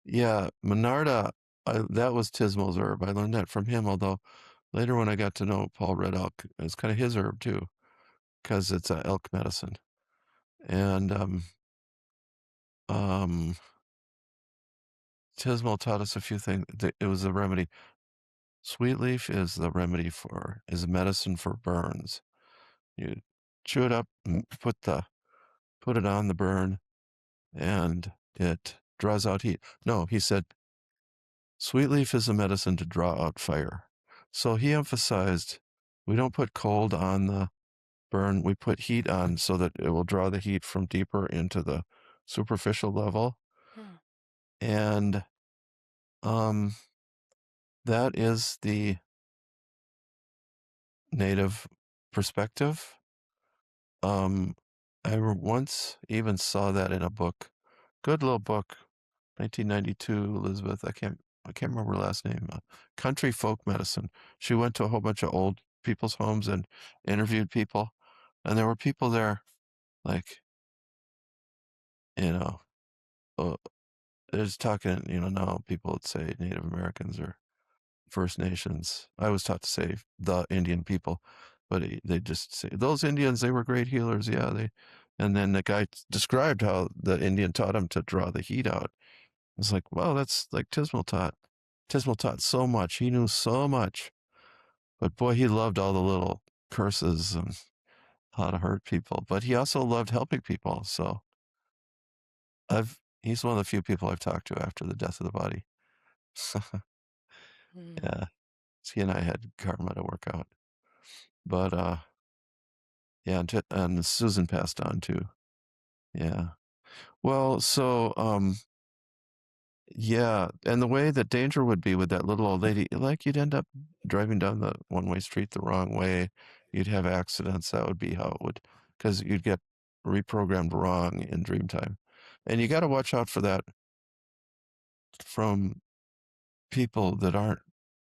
yeah, Monarda, that was Tismal's herb. I learned that from him, although later when I got to know Paul Red Elk, it's kind of his herb too, because it's a elk medicine. And um, Tismal taught us a few things. It was a remedy. Sweet leaf is the remedy is a medicine for burns. You chew it up and put it on the burn, and it draws out heat. No, he said, sweet leaf is a medicine to draw out fire. So he emphasized, we don't put cold on the burn, we put heat on so that it will draw the heat from deeper into the superficial level. Hmm. And um, that is the native perspective. Um, once even saw that in a book, good little book, 1992, Elizabeth. I can't remember her last name. Country folk medicine. She went to a whole bunch of old people's homes and interviewed people, and there were people there, like, you know, uh, there's talking. You know, now people would say Native Americans or First Nations. I was taught to say the Indian people, but they just say those Indians. They were great healers. Yeah, they. And then the guy described how the Indian taught him to draw the heat out. It's like, wow, that's like Tismal taught. Tismal taught so much. He knew so much. But boy, he loved all the little curses and how to hurt people, but he also loved helping people. So he's one of the few people I've talked to after the death of the body. Mm. Yeah, he and I had karma to work out. But yeah, and Susan passed on too. Yeah. Well, so yeah, and the way that danger would be with that little old lady, like you'd end up driving down the one-way street the wrong way. You'd have accidents. That would be how it would, because you'd get reprogrammed wrong in dream time. And you got to watch out for that from people that aren't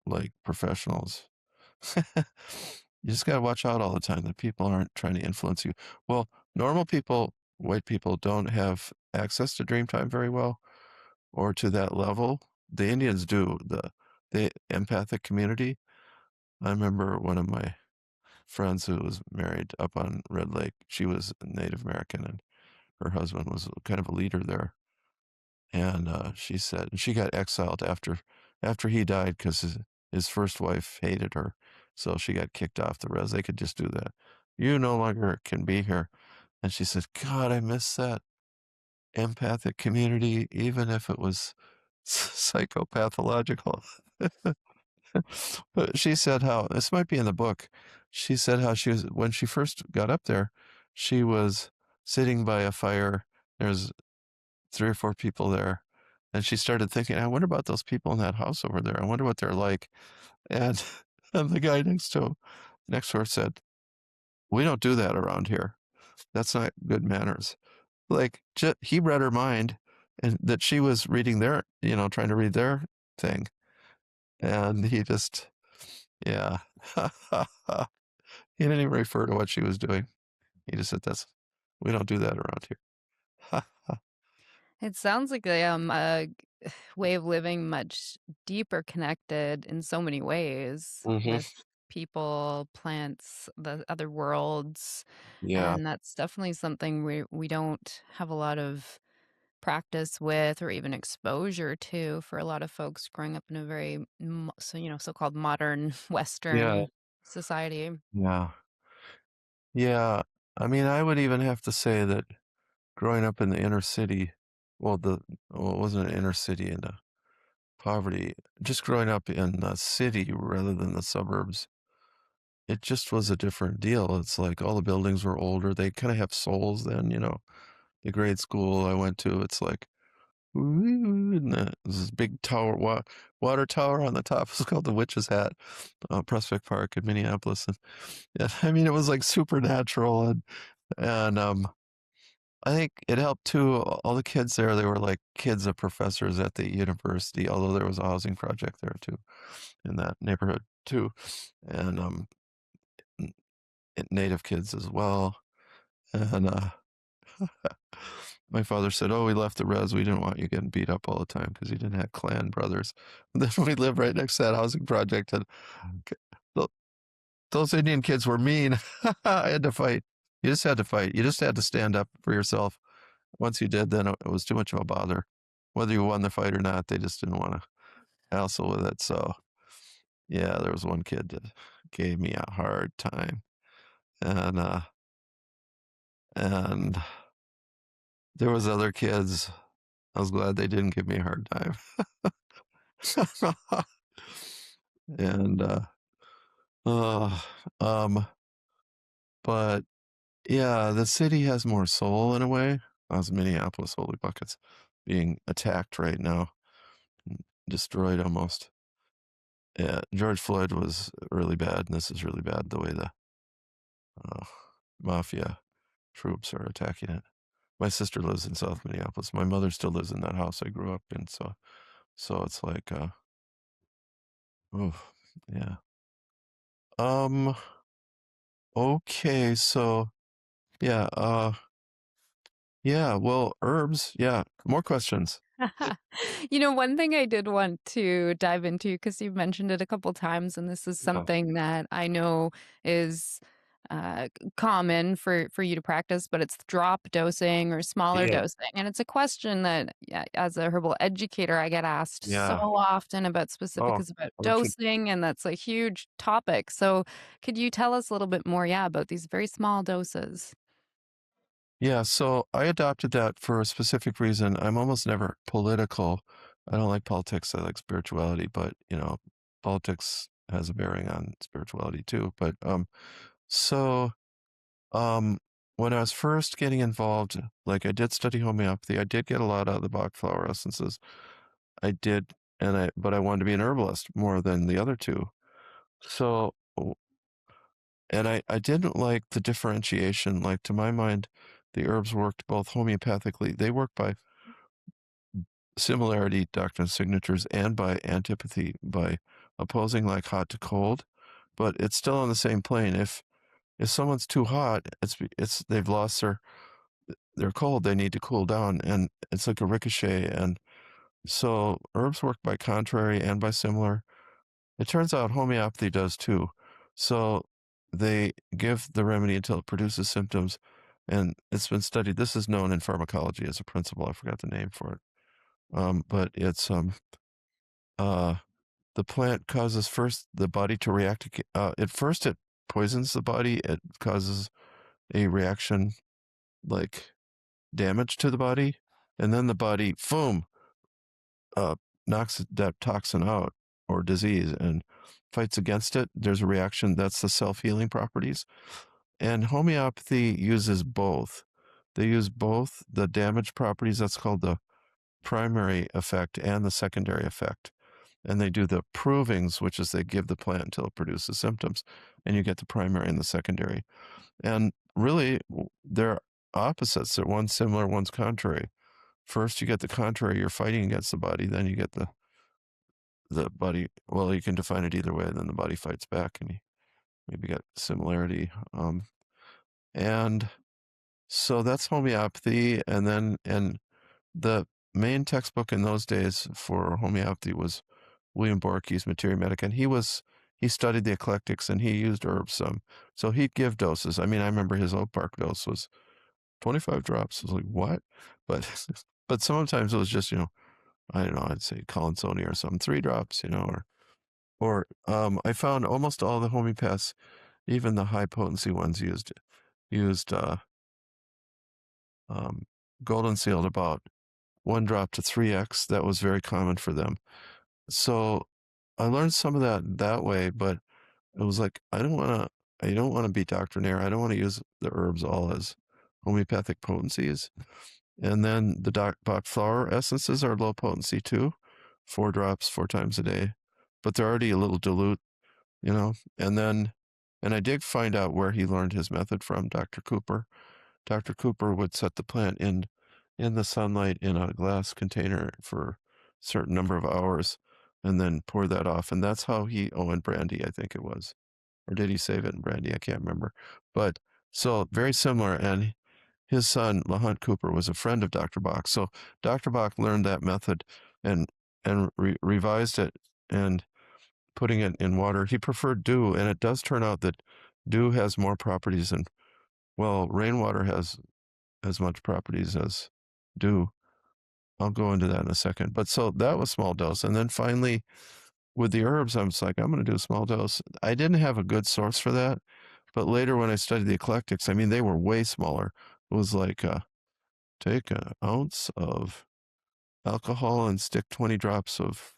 like professionals. You just got to watch out all the time that people aren't trying to influence you. Well, normal people, white people, don't have access to dream time very well or to that level. The Indians do, the empathic community. I remember one of my friends who was married up on Red Lake. She was Native American and her husband was kind of a leader there. And she said she got exiled after he died because his first wife hated her, so she got kicked off the res. They could just do that. You no longer can be here. And she said, "God, I miss that empathic community, even if it was psychopathological." But she said how this might be in the book. She said how she was when she first got up there, she was sitting by a fire. There's 3 or 4 people there, and she started thinking, "I wonder about those people in that house over there. I wonder what they're like." And and the guy next to her said, "We don't do that around here. That's not good manners." Like, he read her mind and that she was reading their trying to read their thing, and he just yeah. He didn't even refer to what she was doing. He just said, "That's we don't do that around here." It sounds like a way of living much deeper connected in so many ways Mhm. with people, plants, the other worlds, Yeah. and that's definitely something we don't have a lot of practice with or even exposure to for a lot of folks growing up in a very so-called modern Yeah. Western society. Yeah. Yeah. I mean, I would even have to say that growing up in the inner city, it wasn't an inner city in the poverty, just growing up in the city rather than the suburbs, it just was a different deal. It's like all the buildings were older. They kind of have souls then. The grade school I went to, it's like, "Ooh," and there's this big tower, water tower on the top. It's called the Witch's Hat, Prospect Park in Minneapolis. And yeah, I mean, it was like supernatural. And I think it helped too. All the kids there, they were like kids of professors at the university, although there was a housing project there too in that neighborhood too. And n- native kids as well. And my father said, "Oh, we left the res. We didn't want you getting beat up all the time because he didn't have clan brothers." And then we lived right next to that housing project, and k- tho- those Indian kids were mean. I had to fight. You just had to fight. You just had to stand up for yourself. Once you did, then it was too much of a bother. Whether you won the fight or not, they just didn't want to hassle with it. So, yeah, there was one kid that gave me a hard time, and and there was other kids. I was glad they didn't give me a hard time. And uh, um, but yeah, the city has more soul in a way. How's Minneapolis, holy buckets, being attacked right now, destroyed almost. Yeah, George Floyd was really bad, and this is really bad the way the uh, mafia troops are attacking it. My sister lives in South Minneapolis. My mother still lives in that house I grew up in, so it's like, oh, yeah. Um, okay, so yeah, yeah, well, herbs, yeah. More questions. One thing I did want to dive into, because you've mentioned it a couple times, and this is Yeah. something that I know is common for you to practice, but it's drop dosing or smaller Yeah. dosing, and it's a question that, yeah, as a herbal educator, I get asked so Yeah. often about Oh, specifics about aren't you? dosing, and that's a huge topic. So, could you tell us a little bit more, yeah, about these very small doses? Yeah, so I adopted that for a specific reason. I'm almost never political. I don't like politics. I like spirituality, but politics has a bearing on spirituality too. But so um, when I was first getting involved, like I did study homeopathy, I did get a lot out of the Bach flower essences. I did, but I wanted to be an herbalist more than the other two. So, and I didn't like the differentiation. Like to my mind, the herbs worked both homeopathically. They work by similarity doctrine signatures and by antipathy, by opposing like hot to cold, but it's still on the same plane. If someone's too hot, it's they've lost their cold. They need to cool down, and it's like a ricochet. And so herbs work by contrary and by similar. It turns out homeopathy does too. So they give the remedy until it produces symptoms, and it's been studied. This is known in pharmacology as a principle. I forgot the name for it. But it's uh the plant causes first the body to react. At first, it poisons the body. It causes a reaction like damage to the body, and then the body, boom, uh, knocks that toxin out or disease and fights against it. There's a reaction. That's the self-healing properties. And homeopathy uses both. They use both the damage properties. That's called the primary effect and the secondary effect. And they do the provings, which is they give the plant until it produces symptoms, and you get the primary and the secondary. And really, they're opposites. They're one's similar, one's contrary. First, you get the contrary, you're fighting against the body. Then you get the body. Well, you can define it either way. Then the body fights back, and you maybe get similarity. And so that's homeopathy. And the main textbook in those days for homeopathy was William Borke's Materia Medica, and he studied the eclectics and he used herbs some. So he'd give doses. I mean, I remember his oak bark dose was 25 drops. I was like, what? But but sometimes it was just, I don't know, I'd say Collinsonia or something, 3 drops, or I found almost all the homeopaths, even the high potency ones used um, golden sealed about 1 drop to 3x. That was very common for them. So I learned some of that way, but it was like I don't want to be doctrinaire. I don't want to use the herbs all as homeopathic potencies. And then the Bach flower essences are low potency too, 4 drops 4 times a day, but they're already a little dilute, you know. And I did find out where he learned his method from, Dr. Cooper. Dr. Cooper would set the plant in the sunlight in a glass container for a certain number of hours and then pour that off. And that's how in brandy, I think it was. Or did he save it in brandy? I can't remember. But so very similar. And his son, LaHunt Cooper, was a friend of Dr. Bach. So Dr. Bach learned that method and revised it and putting it in water. He preferred dew, and it does turn out that dew has more properties than, well, rainwater has as much properties as dew. I'll go into that in a second. But so that was small dose. And then finally, with the herbs, I was like, I'm going to do a small dose. I didn't have a good source for that. But later, when I studied the eclectics, I mean, they were way smaller. It was like, take an ounce of alcohol and stick 20 drops of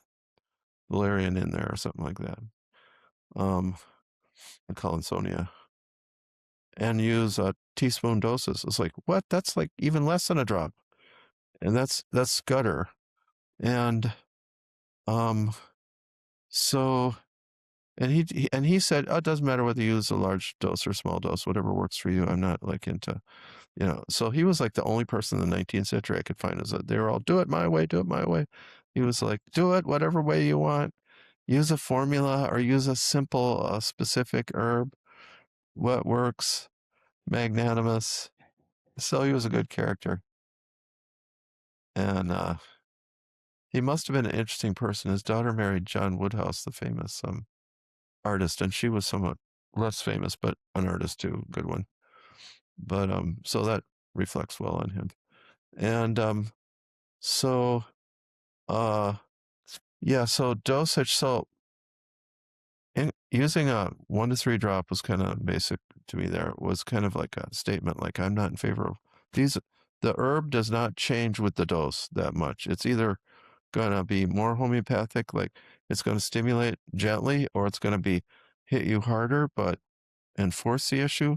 valerian in there or something like that. And Collinsonia. And use teaspoon doses. It's like, what? That's like even less than a drop. And that's gutter. And um, so he said, oh, it doesn't matter whether you use a large dose or small dose, whatever works for you. I'm not like into, So he was like the only person in the 19th century I could find is that they were all do it my way, do it my way. He was like, do it whatever way you want. Use a formula or use a simple, specific herb. What works? Magnanimous. So he was a good character, and he must have been an interesting person. His daughter married John Woodhouse, the famous artist, and she was somewhat less famous, but an artist too, good one. But so that reflects well on him. And so uh yeah, so dosage. So using a 1 to 3 drop was kind of basic to me. There was kind of like a statement, like I'm not in favor of these. The herb does not change with the dose that much. It's either gonna be more homeopathic, like it's gonna stimulate gently, or it's gonna be hit you harder, but enforce the issue.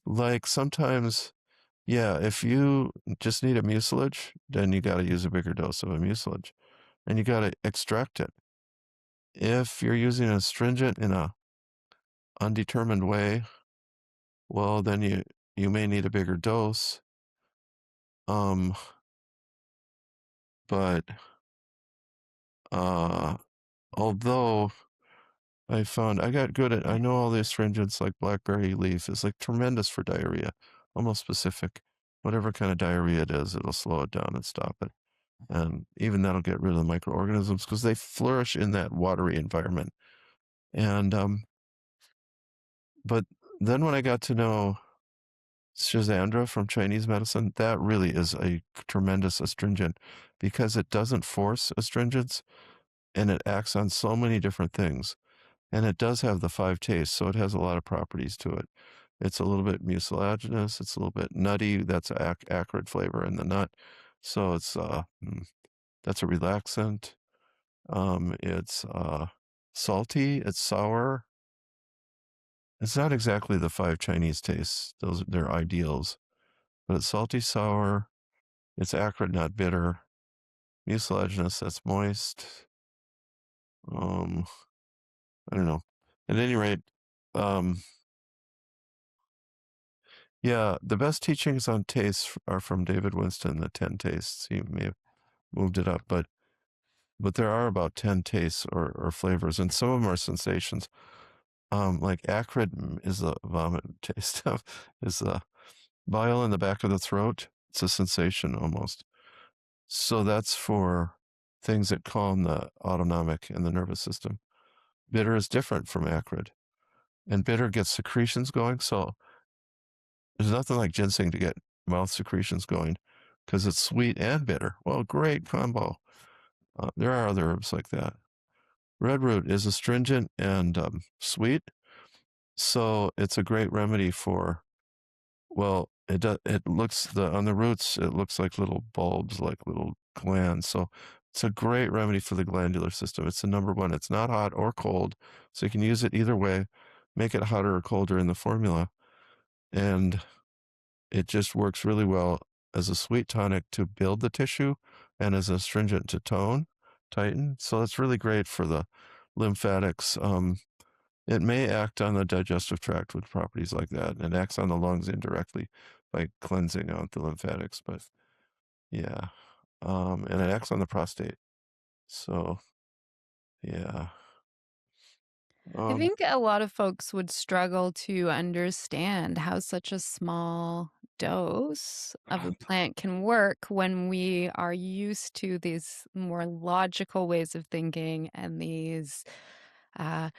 Like sometimes, yeah, if you just need a mucilage, then you got to use a bigger dose of a mucilage, and you got to extract it. If you're using an astringent in a undetermined way, well, then you may need a bigger dose. Um, but uh, although I got good at, I know all the astringents like blackberry leaf is like tremendous for diarrhea, almost specific. Whatever kind of diarrhea it is, it'll slow it down and stop it. And even that'll get rid of the microorganisms because they flourish in that watery environment. And but then when I got to know Shazandra from Chinese medicine, that really is a tremendous astringent because it doesn't force astringents and it acts on so many different things. And it does have the 5 tastes, so it has a lot of properties to it. It's a little bit mucilaginous, it's a little bit nutty. That's acrid flavor in the nut. So it's that's a relaxant. It's salty, it's sour. It's not exactly the 5 Chinese tastes. Those they're ideals, but it's salty, sour. It's acrid, not bitter. Mucilaginous, that's moist. Um, I don't know. At any rate, um, yeah, the best teachings on tastes are from David Winston, the 10 tastes. He may have moved it up, but there are about 10 tastes or flavors, and some of them are sensations. Like acrid is the vomit taste of is the bile in the back of the throat. It's a sensation almost. So that's for things that calm the autonomic and the nervous system. Bitter is different from acrid, and bitter gets secretions going. So there's nothing like ginseng to get mouth secretions going because it's sweet and bitter. Well, great combo. There are other herbs like that. Red root is astringent and sweet, so it's a great remedy for. Well, it looks on the roots. It looks like little bulbs, like little glands. So it's a great remedy for the glandular system. It's the number one. It's not hot or cold, so you can use it either way. Make it hotter or colder in the formula, and it just works really well as a sweet tonic to build the tissue and as a astringent to tighten. So it's really great for the lymphatics. It may act on the digestive tract with properties like that, and it acts on the lungs indirectly by cleansing out the lymphatics. But yeah, and it acts on the prostate. So yeah, I um, think a lot of folks would struggle to understand how such a small dose of a plant can work when we are used to these more logical ways of thinking and uh,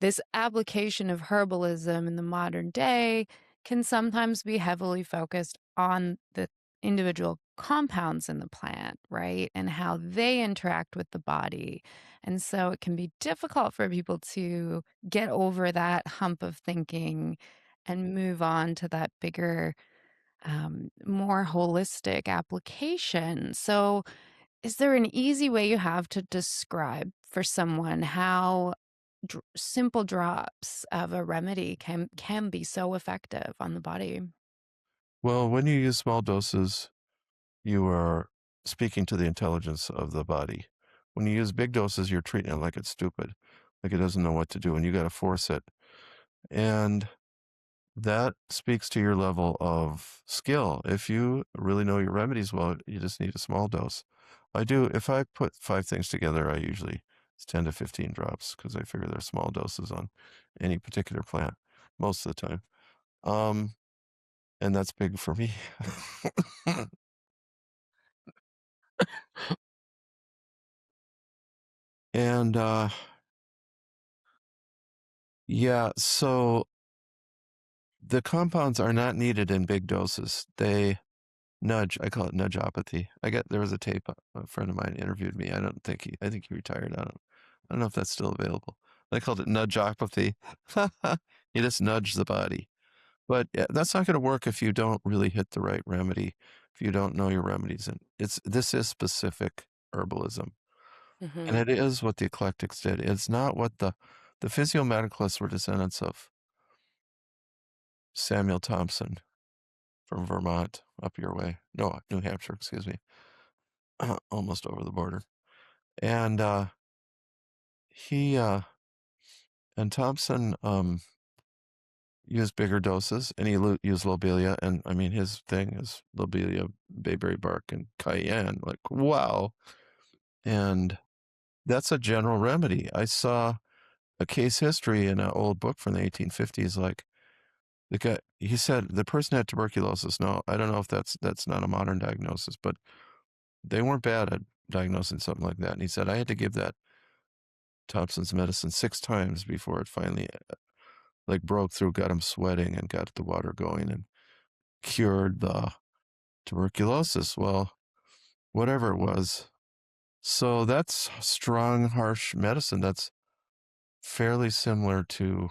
this application of herbalism in the modern day can sometimes be heavily focused on the individual compounds in the plant, right? And how they interact with the body. And so it can be difficult for people to get over that hump of thinking and move on to that bigger, more holistic application. So, is there an easy way you have to describe for someone how simple drops of a remedy can be so effective on the body? well, when you use small doses, you are speaking to the intelligence of the body. When you use big doses, you're treating it like it's stupid, like it doesn't know what to do, and you got to force it. And that speaks to your level of skill. If you really know your remedies well, you just need a small dose. If I put 5 things together, I usually, it's 10 to 15 drops because I figure they're small doses on any particular plant most of the time. Um, and that's big for me. And yeah, so the compounds are not needed in big doses. They nudge. I call it nudgeopathy. There was a tape. A friend of mine interviewed me. I think he retired. I don't know if that's still available. They called it nudgeopathy. You just nudge the body. But yeah, that's not going to work if you don't really hit the right remedy, if you don't know your remedies. And this is specific herbalism. And Mhm. it is what the eclectics did. It's not what the physiomedicalists were descendants of Samuel Thompson from Vermont up your way. No, New Hampshire, excuse me. Almost over the border. And he and Thompson used bigger doses, and he used lobelia. And I mean, his thing is lobelia, bayberry bark, and cayenne. Like, wow. And that's a general remedy. I saw a case history in an old book from the 1850s. Like, the guy, he said the person had tuberculosis. No, I don't know if that's not a modern diagnosis, but they weren't bad at diagnosing something like that. And he said I had to give that Thompson's medicine 6 times before it finally like broke through, got him sweating, and got the water going, and cured the tuberculosis. Well, whatever it was. So that's strong, harsh medicine. That's fairly similar to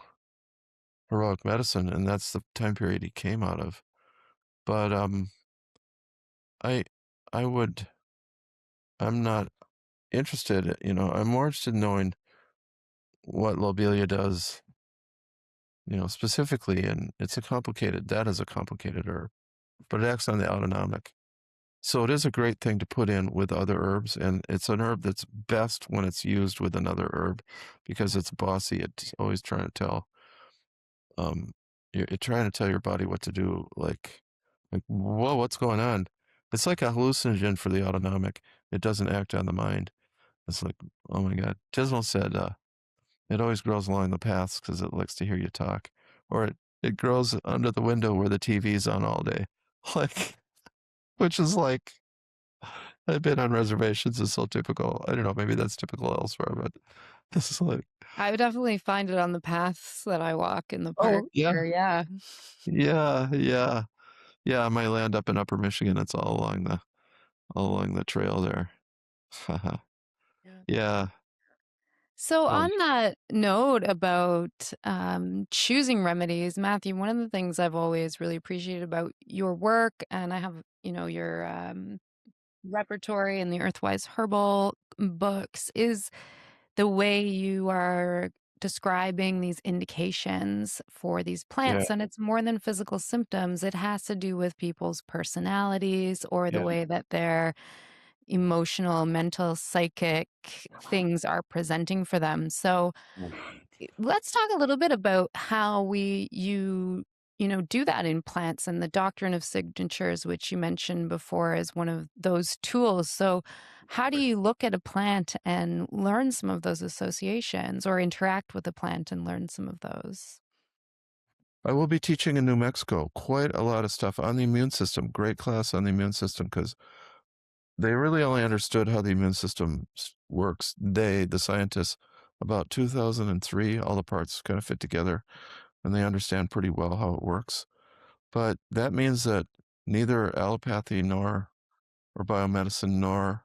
heroic medicine, and that's the time period he came out of. But I I would I'm not interested, I'm more interested in knowing what lobelia does, specifically, and that is a complicated herb, but it acts on the autonomic. So it is a great thing to put in with other herbs, and it's an herb that's best when it's used with another herb because it's bossy. It's always trying to um, you're trying to tell your body what to do. Like, whoa, what's going on? It's like a hallucinogen for the autonomic. It doesn't act on the mind. It's like, oh my God. Tismal said, it always grows along the paths because it likes to hear you talk, or it grows under the window where the TV's on all day. Like, which is like, I've been on reservations. It's so typical. I don't know. Maybe that's typical elsewhere, but this is like, I would definitely find it on the paths that I walk in the park oh yeah, here, yeah. yeah, yeah, yeah. I might land up in Upper Michigan. It's all along the trail there. Yeah. Yeah. So, Oh, on that note about choosing remedies, Matthew, one of the things I've always really appreciated about your work, and I have, your repertory and the Earthwise Herbal books, is the way you are describing these indications for these yeah, plants. And it's more than physical symptoms, it has to do with people's personalities or the yeah. way that their emotional, mental, psychic things are presenting for them. So, let's talk a little bit about how do that in plants and the doctrine of signatures, which you mentioned before as one of those tools. So, how do you look at a plant and learn some of those associations or interact with a plant and learn some of those? I will be teaching in New Mexico quite a lot of stuff on the immune system. Great class on the immune system because they really only understood how the immune system works. The scientists, about 2003, all the parts kind of fit together and they understand pretty well how it works. But that means that neither allopathy or biomedicine nor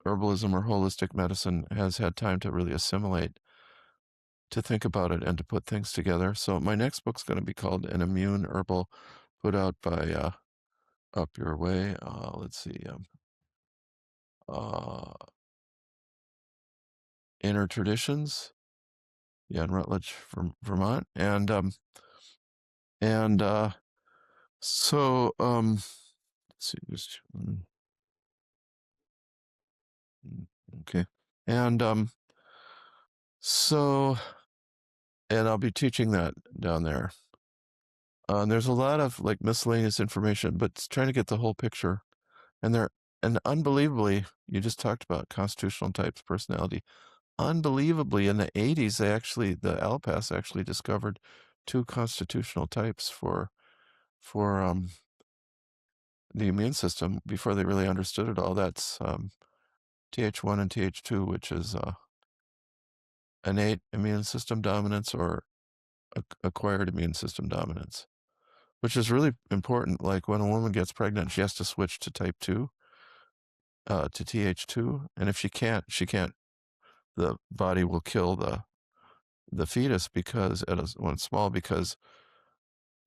herbalism or holistic medicine has had time to really assimilate, to think about it and to put things together. So my next book's going to be called An Immune Herbal, put out by Up Your Way. Let's see, uh, Inner Traditions. Yeah, in Rutledge, from Vermont, and so let's see, okay, and so and I'll be teaching that down there. And there's a lot of like miscellaneous information, but it's trying to get the whole picture. And unbelievably, you just talked about constitutional types, personality. Unbelievably, in the 80s, the Alpass actually discovered 2 constitutional types for the immune system before they really understood it all. That's Th1 and Th2, which is innate immune system dominance or acquired immune system dominance, which is really important. Like when a woman gets pregnant, she has to switch to type 2, to Th2. And if she can't, the body will kill the fetus because when it's small, because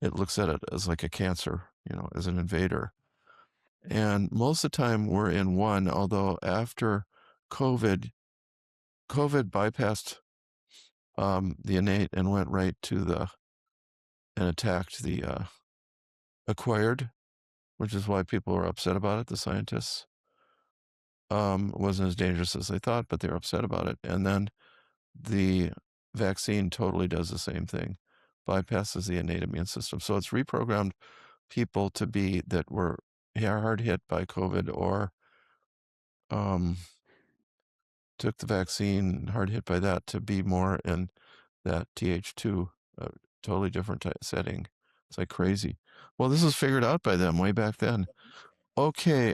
it looks at it as like a cancer, as an invader. And most of the time we're in one, although after COVID, COVID bypassed the innate and went right to and attacked the acquired, which is why people are upset about it. The scientists, it wasn't as dangerous as they thought, but they're upset about it. And then the vaccine totally does the same thing, bypasses the innate immune system. So it's reprogrammed people to be that were hard hit by COVID or um, took the vaccine, hard hit by that, to be more in that Th2, totally different setting. It's like crazy. Well, this was figured out by them way back then. Okay.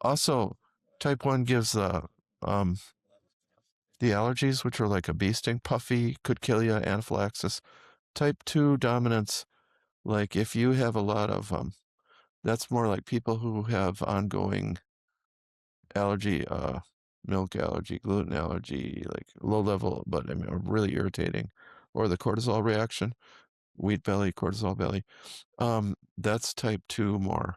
Also, type 1 gives um, the allergies, which are like a bee sting, puffy, could kill you, anaphylaxis. Type 2 dominance, like if you have a lot of, that's more like people who have ongoing allergy, milk allergy, gluten allergy, like low level, but I mean, really irritating, or the cortisol reaction, wheat belly, cortisol belly. That's type 2 more,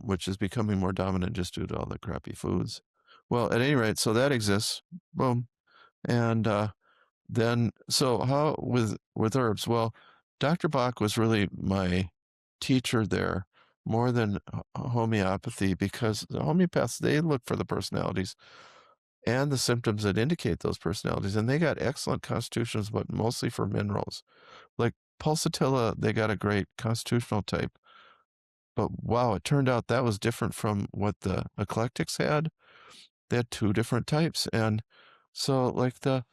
which is becoming more dominant just due to all the crappy foods. Well, at any rate, so that exists. Boom. And then, so how with herbs? Well, Dr. Bach was really my teacher there more than homeopathy, because the homeopaths, they look for the personalities and the symptoms that indicate those personalities, and they got excellent constitutions, but mostly for minerals. Like pulsatilla, they got a great constitutional type. But wow, it turned out that was different from what the eclectics had. They had 2 different types. And so like the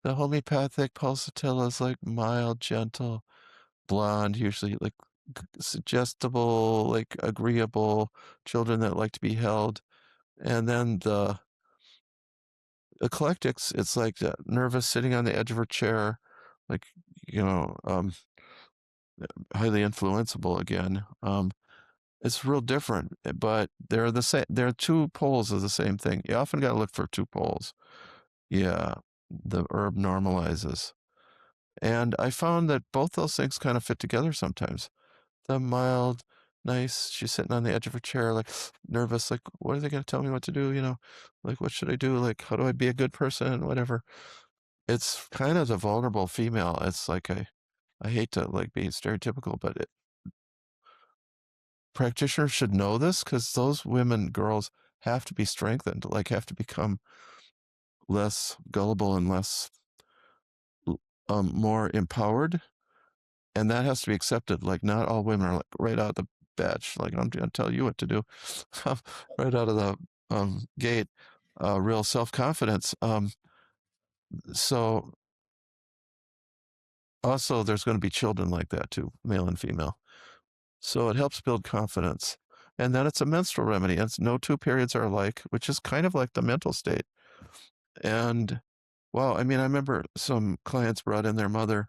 homeopathic pulsatilla is like mild, gentle, blonde, usually like suggestible, like agreeable, children that like to be held. And then the eclectics, it's like nervous, sitting on the edge of her chair, like, highly influenceable again. It's real different, but they're the same. They're 2 poles of the same thing. You often got to look for 2 poles. Yeah, the herb normalizes. And I found that both those things kind of fit together sometimes. The mild, nice, she's sitting on the edge of her chair, like nervous, like, what are they going to tell me what to do? Like, what should I do? Like, how do I be a good person? Whatever. It's kind of the vulnerable female. It's like, I hate to like be stereotypical, but practitioners should know this, because those women, girls, have to be strengthened, like have to become less gullible and less, more empowered. And that has to be accepted. Like not all women are like right out of the batch, like I'm gonna tell you what to do. Right out of the gate, real self-confidence. So also there's going to be children like that too, male and female. So it helps build confidence. And then it's a menstrual remedy. It's no 2 periods are alike, which is kind of like the mental state. And wow, I mean, I remember some clients brought in their mother.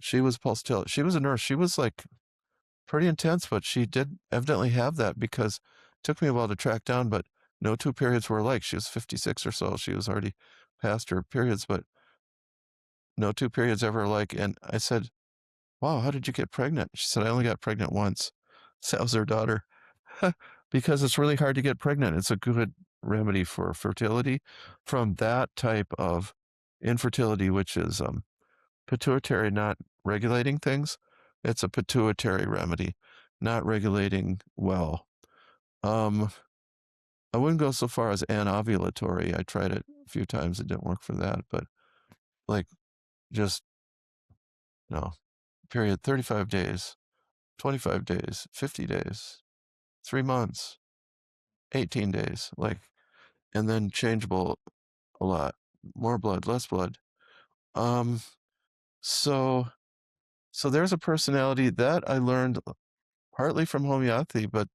She was pulsatile. She was a nurse. She was like pretty intense, but she did evidently have that, because it took me a while to track down, but no 2 periods were alike. She was 56 or so. She was already past her periods, but no 2 periods ever alike. And I said, wow, how did you get pregnant? She said, I only got pregnant once. So that was her daughter. Because it's really hard to get pregnant. It's a good remedy for fertility from that type of infertility, which is pituitary not regulating things. It's a pituitary remedy, not regulating well. I wouldn't go so far as anovulatory. I tried it a few times. It didn't work for that, but like just no. Period. 35 days, 25 days, 50 days, 3 months, 18 days, like, and then changeable a lot. More blood, less blood. Um, so there's a personality that I learned partly from homeopathy, but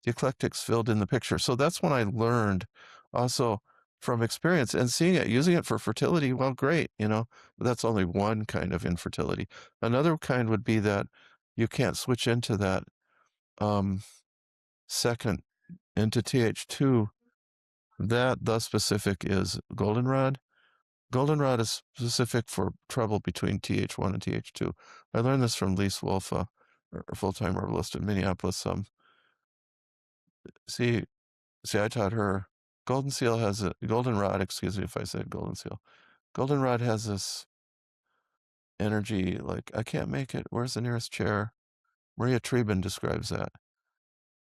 the eclectics filled in the picture. So that's when I learned also from experience and seeing it, using it for fertility, well, great, but that's only one kind of infertility. Another kind would be that you can't switch into that um, second into TH2. That the specific is goldenrod. Goldenrod is specific for trouble between TH1 and TH2. I learned this from Lise Wolf, a full-time herbalist in Minneapolis. See, See, I taught her. Goldenrod. Excuse me if I said golden seal. Goldenrod has this energy like I can't make it. Where's the nearest chair? Maria Trebin describes that,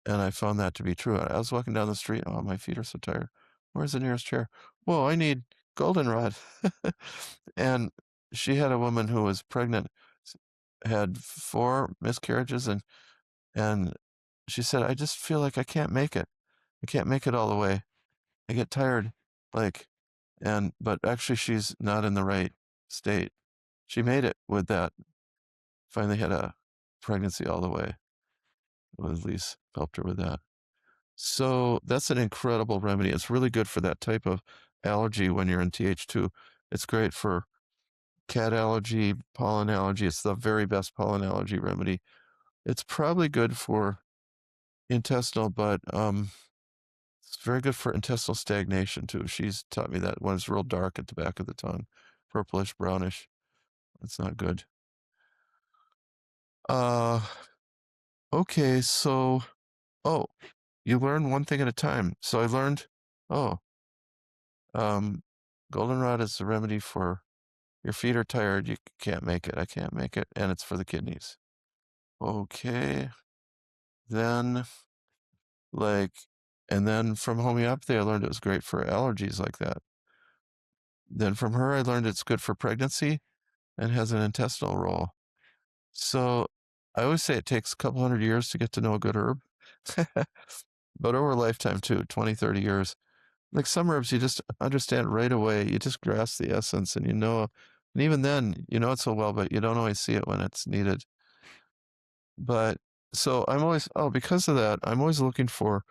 and I found that to be true. I was walking down the street. Oh, my feet are so tired. Where's the nearest chair? Whoa, I need goldenrod. And she had a woman who was pregnant, had 4 miscarriages, and she said, I just feel like I can't make it. I can't make it all the way. I get tired, like, but actually she's not in the right state. She made it with that. Finally had a pregnancy all the way. At least helped her with that. So that's an incredible remedy. It's really good for that type of allergy when you're in TH2. It's great for cat allergy, pollen allergy. It's the very best pollen allergy remedy. It's probably good for intestinal, but it's very good for intestinal stagnation too. She's taught me that when it's real dark at the back of the tongue, purplish, brownish. It's not good. Uh, okay, so, oh, you learn one thing at a time. So I learned, oh, um, goldenrod is the remedy for your feet are tired, you can't make it, I can't make it, and it's for the kidneys. Okay, then, like, and then from homeopathy, I learned it was great for allergies like that. Then from her, I learned it's good for pregnancy and has an intestinal role. So I always say it takes a couple 100 years to get to know a good herb, but over a lifetime too, 20, 30 years. Like some herbs, you just understand right away. You just grasp the essence and and even then, you know it so well, but you don't always see it when it's needed. But so because of that, I'm always looking for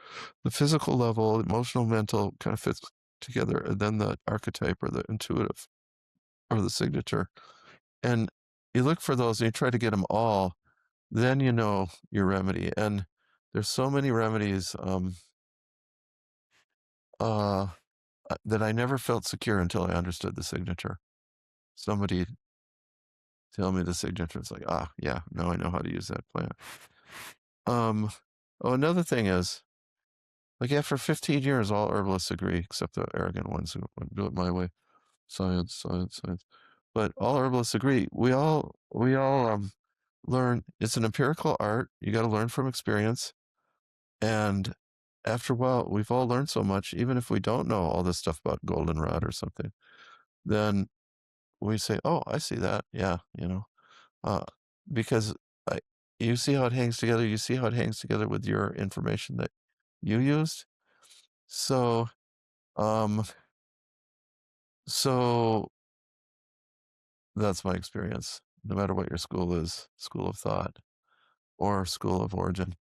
the physical level, emotional, mental kind of fits together, and then the archetype or the intuitive or the signature. And you look for those and you try to get them all, then you know your remedy. And there's so many remedies uh, that I never felt secure until I understood the signature. Somebody tell me the signature. It's like, ah, yeah, now I know how to use that plant. Um, oh, another thing is, like after 15 years, all herbalists agree, except the arrogant ones who want to do it my way. Science, science, science. But all herbalists agree. We all learn. It's an empirical art. You got to learn from experience. And after a while, we've all learned so much, even if we don't know all this stuff about goldenrod or something, then we say, "Oh, I see that. Yeah, uh, because I, you see how it hangs together. You see how it hangs together with your information that you used. So, um, so that's my experience. No matter what your school is, school of thought or school of origin,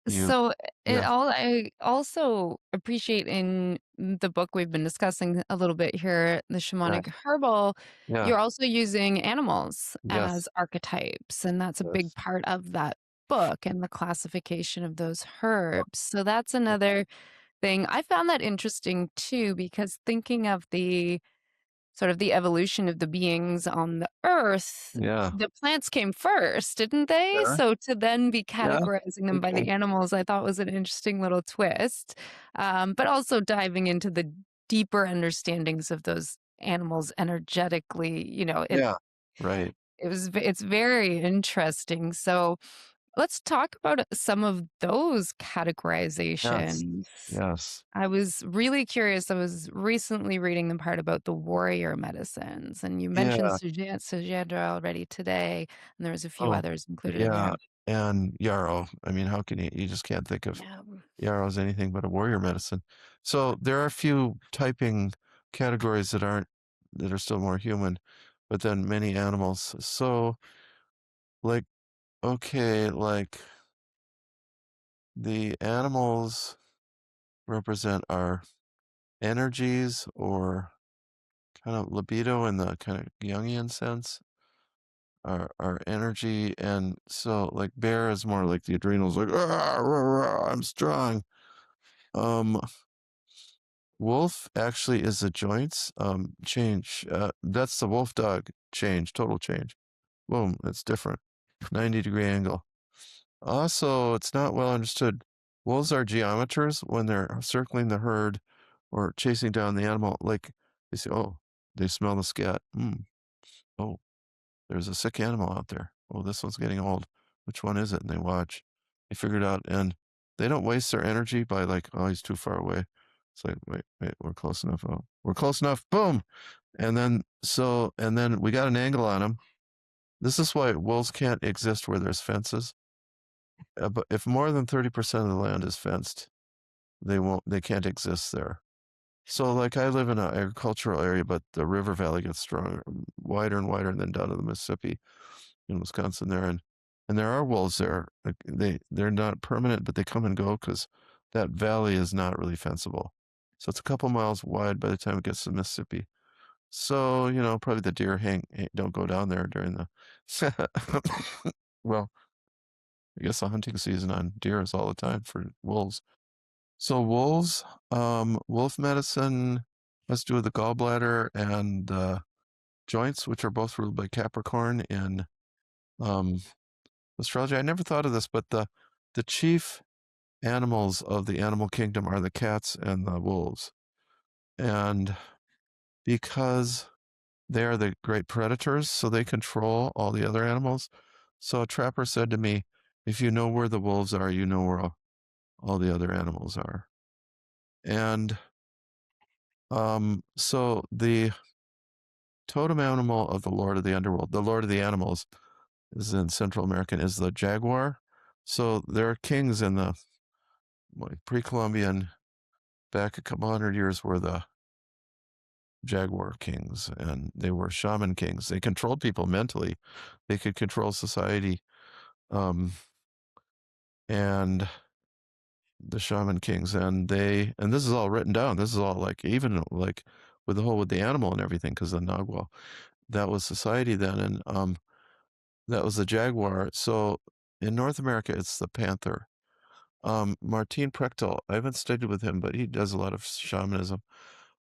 you, So yeah, I also appreciate in the book we've been discussing a little bit here, the yeah, Shamanic Herbal, yeah, you're also using animals as yes, archetypes, and that's a big yes, part of that book and the classification of those herbs. So that's another thing. I found that interesting too, because thinking of the sort of the evolution of the beings on the earth, yeah, the plants came first, didn't they? sure, So to then be yeah, categorizing them by okay, the animals, I thought was an interesting little twist. But also diving into the deeper understandings of those animals energetically, yeah, right, it's very interesting. So let's talk about some of those yes, categorizations. yes, I was really curious. I was recently reading the part about the warrior medicines, and you mentioned yeah, Sujandra already today, and there was a few oh, others included in there. yeah, and yarrow. I mean, how can you just can't think of Yeah. yarrow as anything but a warrior medicine. So there are a few typing categories that are still more human, but then many animals. So like, okay, like the animals represent our energies or kind of libido in the kind of Jungian sense, our energy. And so like bear is more like the adrenals, like "Ah, rah, rah, I'm strong." Um, wolf actually is the joints change. That's the wolf dog change, total change. Boom, it's different. 90-degree angle. Also, it's not well understood. Wolves are geometers when they're circling the herd or chasing down the animal. Like they say, oh, they smell the scat. Oh, there's a sick animal out there. Oh, this one's getting old. Which one is it? And they watch. They figure it out, and they don't waste their energy by like, oh, he's too far away. It's like, wait, wait, we're close enough. Oh, we're close enough. Boom. And then we got an angle on him. This is why wolves can't exist where there's fences. But if more than 30% of the land is fenced, they can't exist there. So like I live in an agricultural area, but the river valley gets stronger, wider and wider, and then down to the Mississippi in Wisconsin there, and there are wolves there. Like they're not permanent, but they come and go because that valley is not really fenceable. So it's a couple miles wide by the time it gets to the Mississippi. So probably the deer don't go down there during the well, I guess the hunting season on deer is all the time for wolves. So wolves, wolf medicine has to do with the gallbladder and joints, which are both ruled by Capricorn in um, astrology. I never thought of this, but the chief animals of the animal kingdom are the cats and the wolves, and because they are the great predators, so they control all the other animals. So a trapper said to me, "If you know where the wolves are, you know where all the other animals are." And so the totem animal of the Lord of the Underworld, the Lord of the Animals, is in Central American, is the jaguar. So there are kings in the pre-Columbian, back a couple hundred years, were the jaguar kings, and they were shaman kings. They controlled people mentally. They could control society. Um, and the shaman kings, and this is all written down. This is all like even like with the animal and everything, because the Nagual, that was society then, and that was the jaguar. So in North America, it's the panther. Martin Prechtel, I haven't studied with him, but he does a lot of shamanism.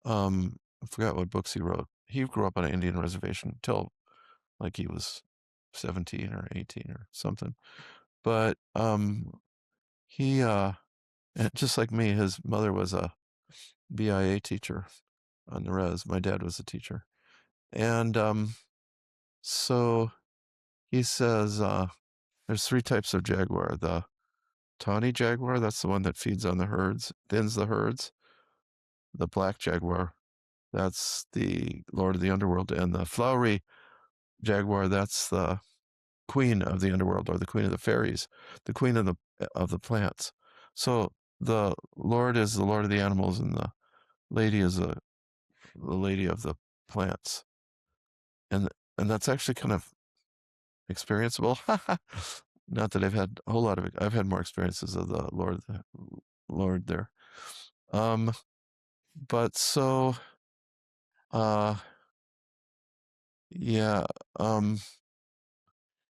I forgot what books he wrote. He grew up on an Indian reservation till like he was 17 or 18 or something. But he and just like me, his mother was a BIA teacher on the res. My dad was a teacher. And so he says there's three types of jaguar. The tawny jaguar, that's the one that feeds on the herds, thins the herds. The black jaguar, that's the lord of the underworld. And the flowery jaguar, that's the queen of the underworld, or the queen of the fairies, the queen of the plants. So the lord is the lord of the animals, and the lady is the lady of the plants. And that's actually kind of experienceable. Not that I've had a whole lot of it. I've had more experiences of the Lord there. But so uh yeah,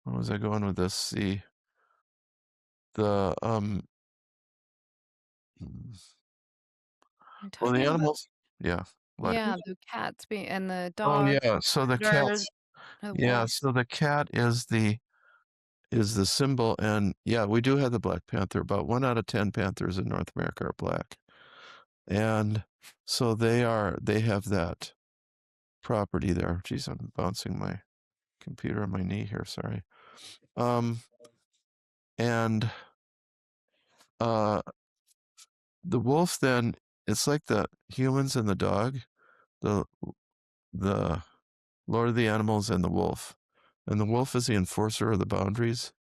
where was I going with this? See, the You're well, the talking about, animals, yeah. What? yeah, the cats being and the Oh dogs, yeah, so the predators, cats, the yeah, wolves. so the cat is the symbol. And yeah, we do have the Black Panther. About 1 out of 10 panthers in North America are black. And so they have that property there. Geez, I'm bouncing my computer on my knee here, sorry. Um and uh the wolf then, it's like the humans and the dog, the the Lord of the Animals and the wolf. And the wolf is the enforcer of the boundaries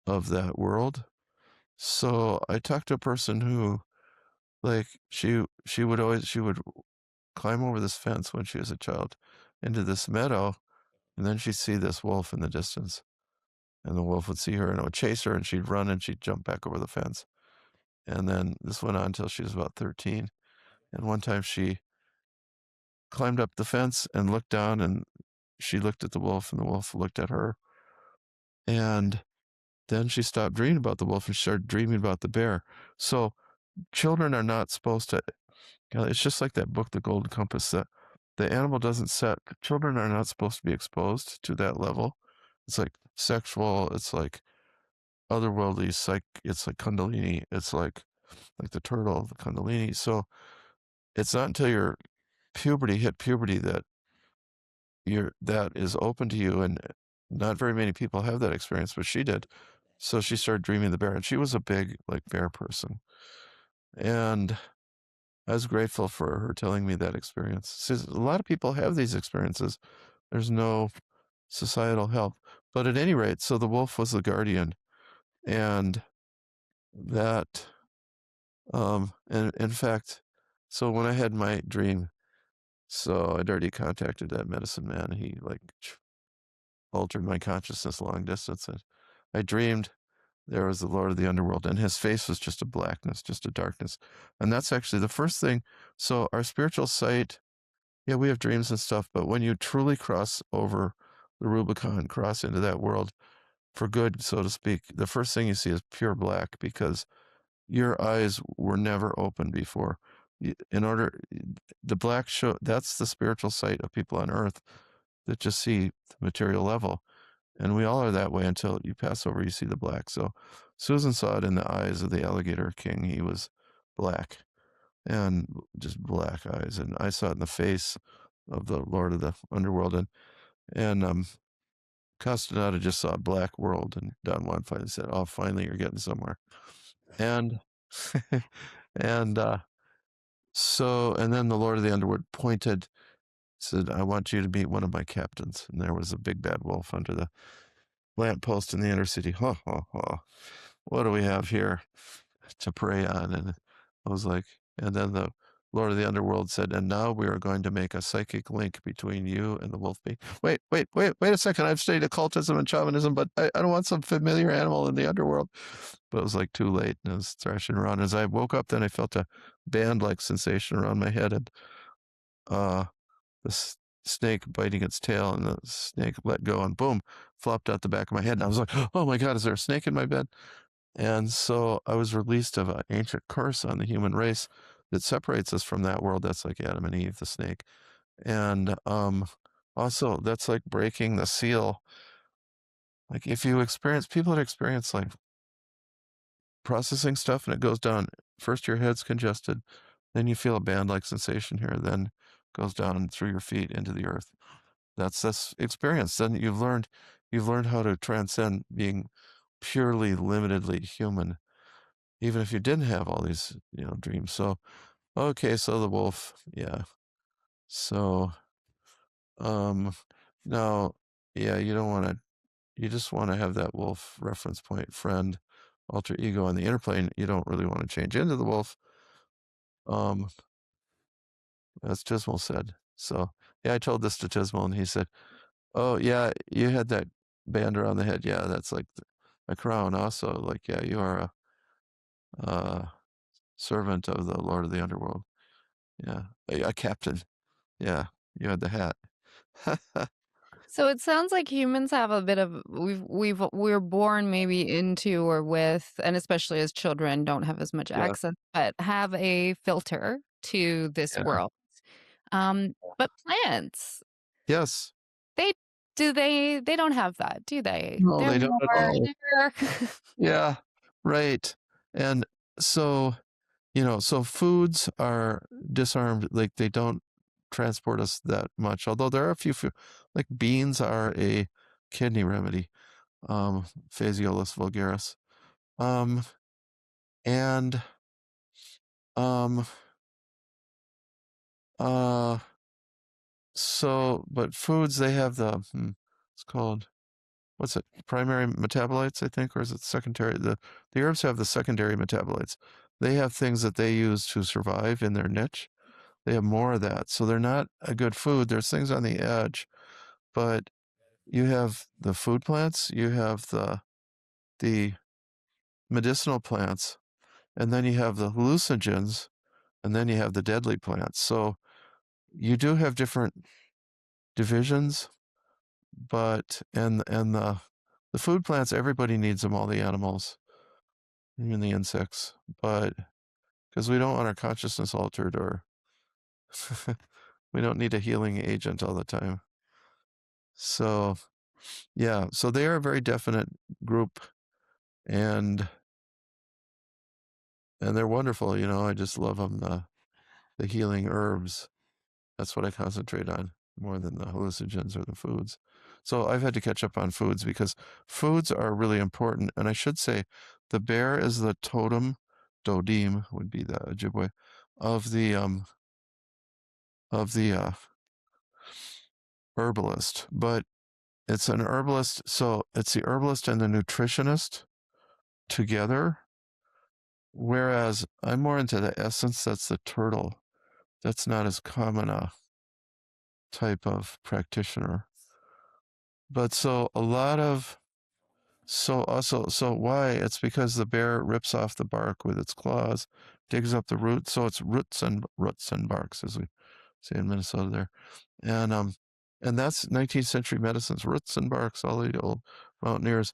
of that world. So I talked to a person who, like, she would climb over this fence when she was a child into this meadow, and then she'd see this wolf in the distance. And the wolf would see her and it would chase her, and she'd run and she'd jump back over the fence. And then this went on until she was about 13. And one time she climbed up the fence and looked down, and she looked at the wolf, and the wolf looked at her. And then she stopped dreaming about the wolf and started dreaming about the bear. So children are not supposed to, it's just like that book, The Golden Compass, that the animal doesn't set, children are not supposed to be exposed to that level. It's like sexual, it's like otherworldly, it's like Kundalini, it's like the turtle, the Kundalini. So it's not until your hit puberty that that is open to you, and not very many people have that experience, but she did. So she started dreaming the bear, and she was a big like bear person, and I was grateful for her telling me that experience. Says a lot of people have these experiences. There's no societal help, but at any rate, so the wolf was the guardian, and that, and in fact, so when I had my dream, so I'd already contacted that medicine man. He like altered my consciousness long distance. And I dreamed there was the Lord of the Underworld, and his face was just a blackness, just a darkness. And that's actually the first thing. So our spiritual sight, yeah, we have dreams and stuff, but when you truly cross over the Rubicon, cross into that world for good, so to speak, the first thing you see is pure black because your eyes were never open before. In order, the black show, that's the spiritual sight of people on earth that just see the material level. And we all are that way until you pass over, you see the black. So Susan saw it in the eyes of the alligator king. He was black and just black eyes. And I saw it in the face of the Lord of the Underworld. And Castaneda just saw a black world. And Don Juan finally said, "Oh, finally, you're getting somewhere." And, and, and then the Lord of the Underworld pointed, said, "I want you to meet one of my captains." And there was a big bad wolf under the lamppost in the inner city. Ha, ha, ha. What do we have here to prey on? And I was like, and then the Lord of the Underworld said, "And now we are going to make a psychic link between you and the wolf being." Wait a second. I've studied occultism and shamanism, but I don't want some familiar animal in the underworld. But it was like too late, and I was thrashing around. As I woke up, then I felt a band-like sensation around my head, and uh, the snake biting its tail, and the snake let go, and boom, flopped out the back of my head. And I was like, "Oh my God, is there a snake in my bed?" And so I was released of an ancient curse on the human race that separates us from that world. That's like Adam and Eve, the snake. And also, that's like breaking the seal. Like if you experience, people that experience like processing stuff and it goes down, first your head's congested, then you feel a band-like sensation here, then goes down through your feet into the earth. That's this experience. Then you've learned how to transcend being purely limitedly human, even if you didn't have all these, dreams. So, okay, so the wolf, yeah. So, um, now, yeah, you don't want to, you just want to have that wolf reference point, friend, alter ego on the inner plane. You don't really want to change into the wolf. Um, as Tismal said. So, yeah, I told this to Tismal, and he said, "Oh, yeah, you had that band around the head. Yeah, that's like a crown also. Like, yeah, you are a servant of the Lord of the Underworld. Yeah, a captain. Yeah, you had the hat." So it sounds like humans have a bit of we're born maybe into or with, and especially as children don't have as much Yeah, access, but have a filter to this yeah. world. But plants, Yes. they they don't have that, do they? No, They're they don't at more all. Yeah, right. And so, so foods are disarmed, like they don't transport us that much, although there are a few food, like beans are a kidney remedy, Phaseolus vulgaris. Um, and, um, uh, but foods, they have it's called, what's it, primary metabolites, I think, or is it secondary? The herbs have the secondary metabolites. They have things that they use to survive in their niche. They have more of that. So they're not a good food. There's things on the edge, but you have the food plants, you have the medicinal plants, and then you have the hallucinogens, and then you have the deadly plants. So you do have different divisions, but and the food plants, everybody needs them, all the animals, even the insects, but because we don't want our consciousness altered or we don't need a healing agent all the time. So, yeah, so they are a very definite group and they're wonderful, you know, I just love them, the healing herbs. That's what I concentrate on more than the hallucinogens or the foods. So I've had to catch up on foods because foods are really important. And I should say the bear is the totem, totem would be the Ojibwe, of the um of the herbalist. But it's an herbalist, so it's the herbalist and the nutritionist together. Whereas I'm more into the essence, that's the turtle. That's not as common a type of practitioner. But so a lot of so why? It's because the bear rips off the bark with its claws, digs up the roots. So it's roots and barks, as we say in Minnesota there. And that's 19th century medicines, roots and barks, all the old mountaineers.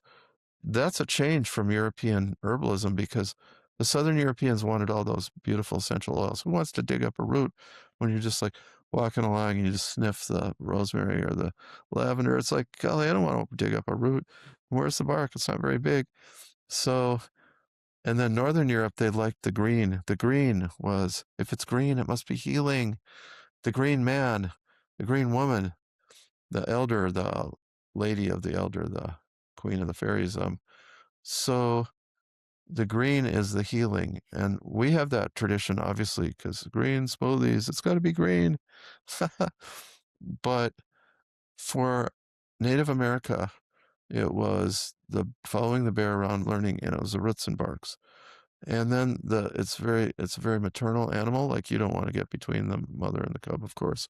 That's a change from European herbalism because the Southern Europeans wanted all those beautiful essential oils. Who wants to dig up a root when you're just like walking along and you just sniff the rosemary or the lavender? It's like, golly, I don't want to dig up a root. Where's the bark? It's not very big. So, and then Northern Europe, they liked the green. The green was, if it's green, it must be healing. The green man, the green woman, the elder, the lady of the elder, the queen of the fairies. So the green is the healing. And we have that tradition, obviously, because green smoothies, it's got to be green. But for Native America, it was the following the bear around, learning, you know, it was the roots and barks. And then it's a very maternal animal. Like you don't want to get between the mother and the cub, of course.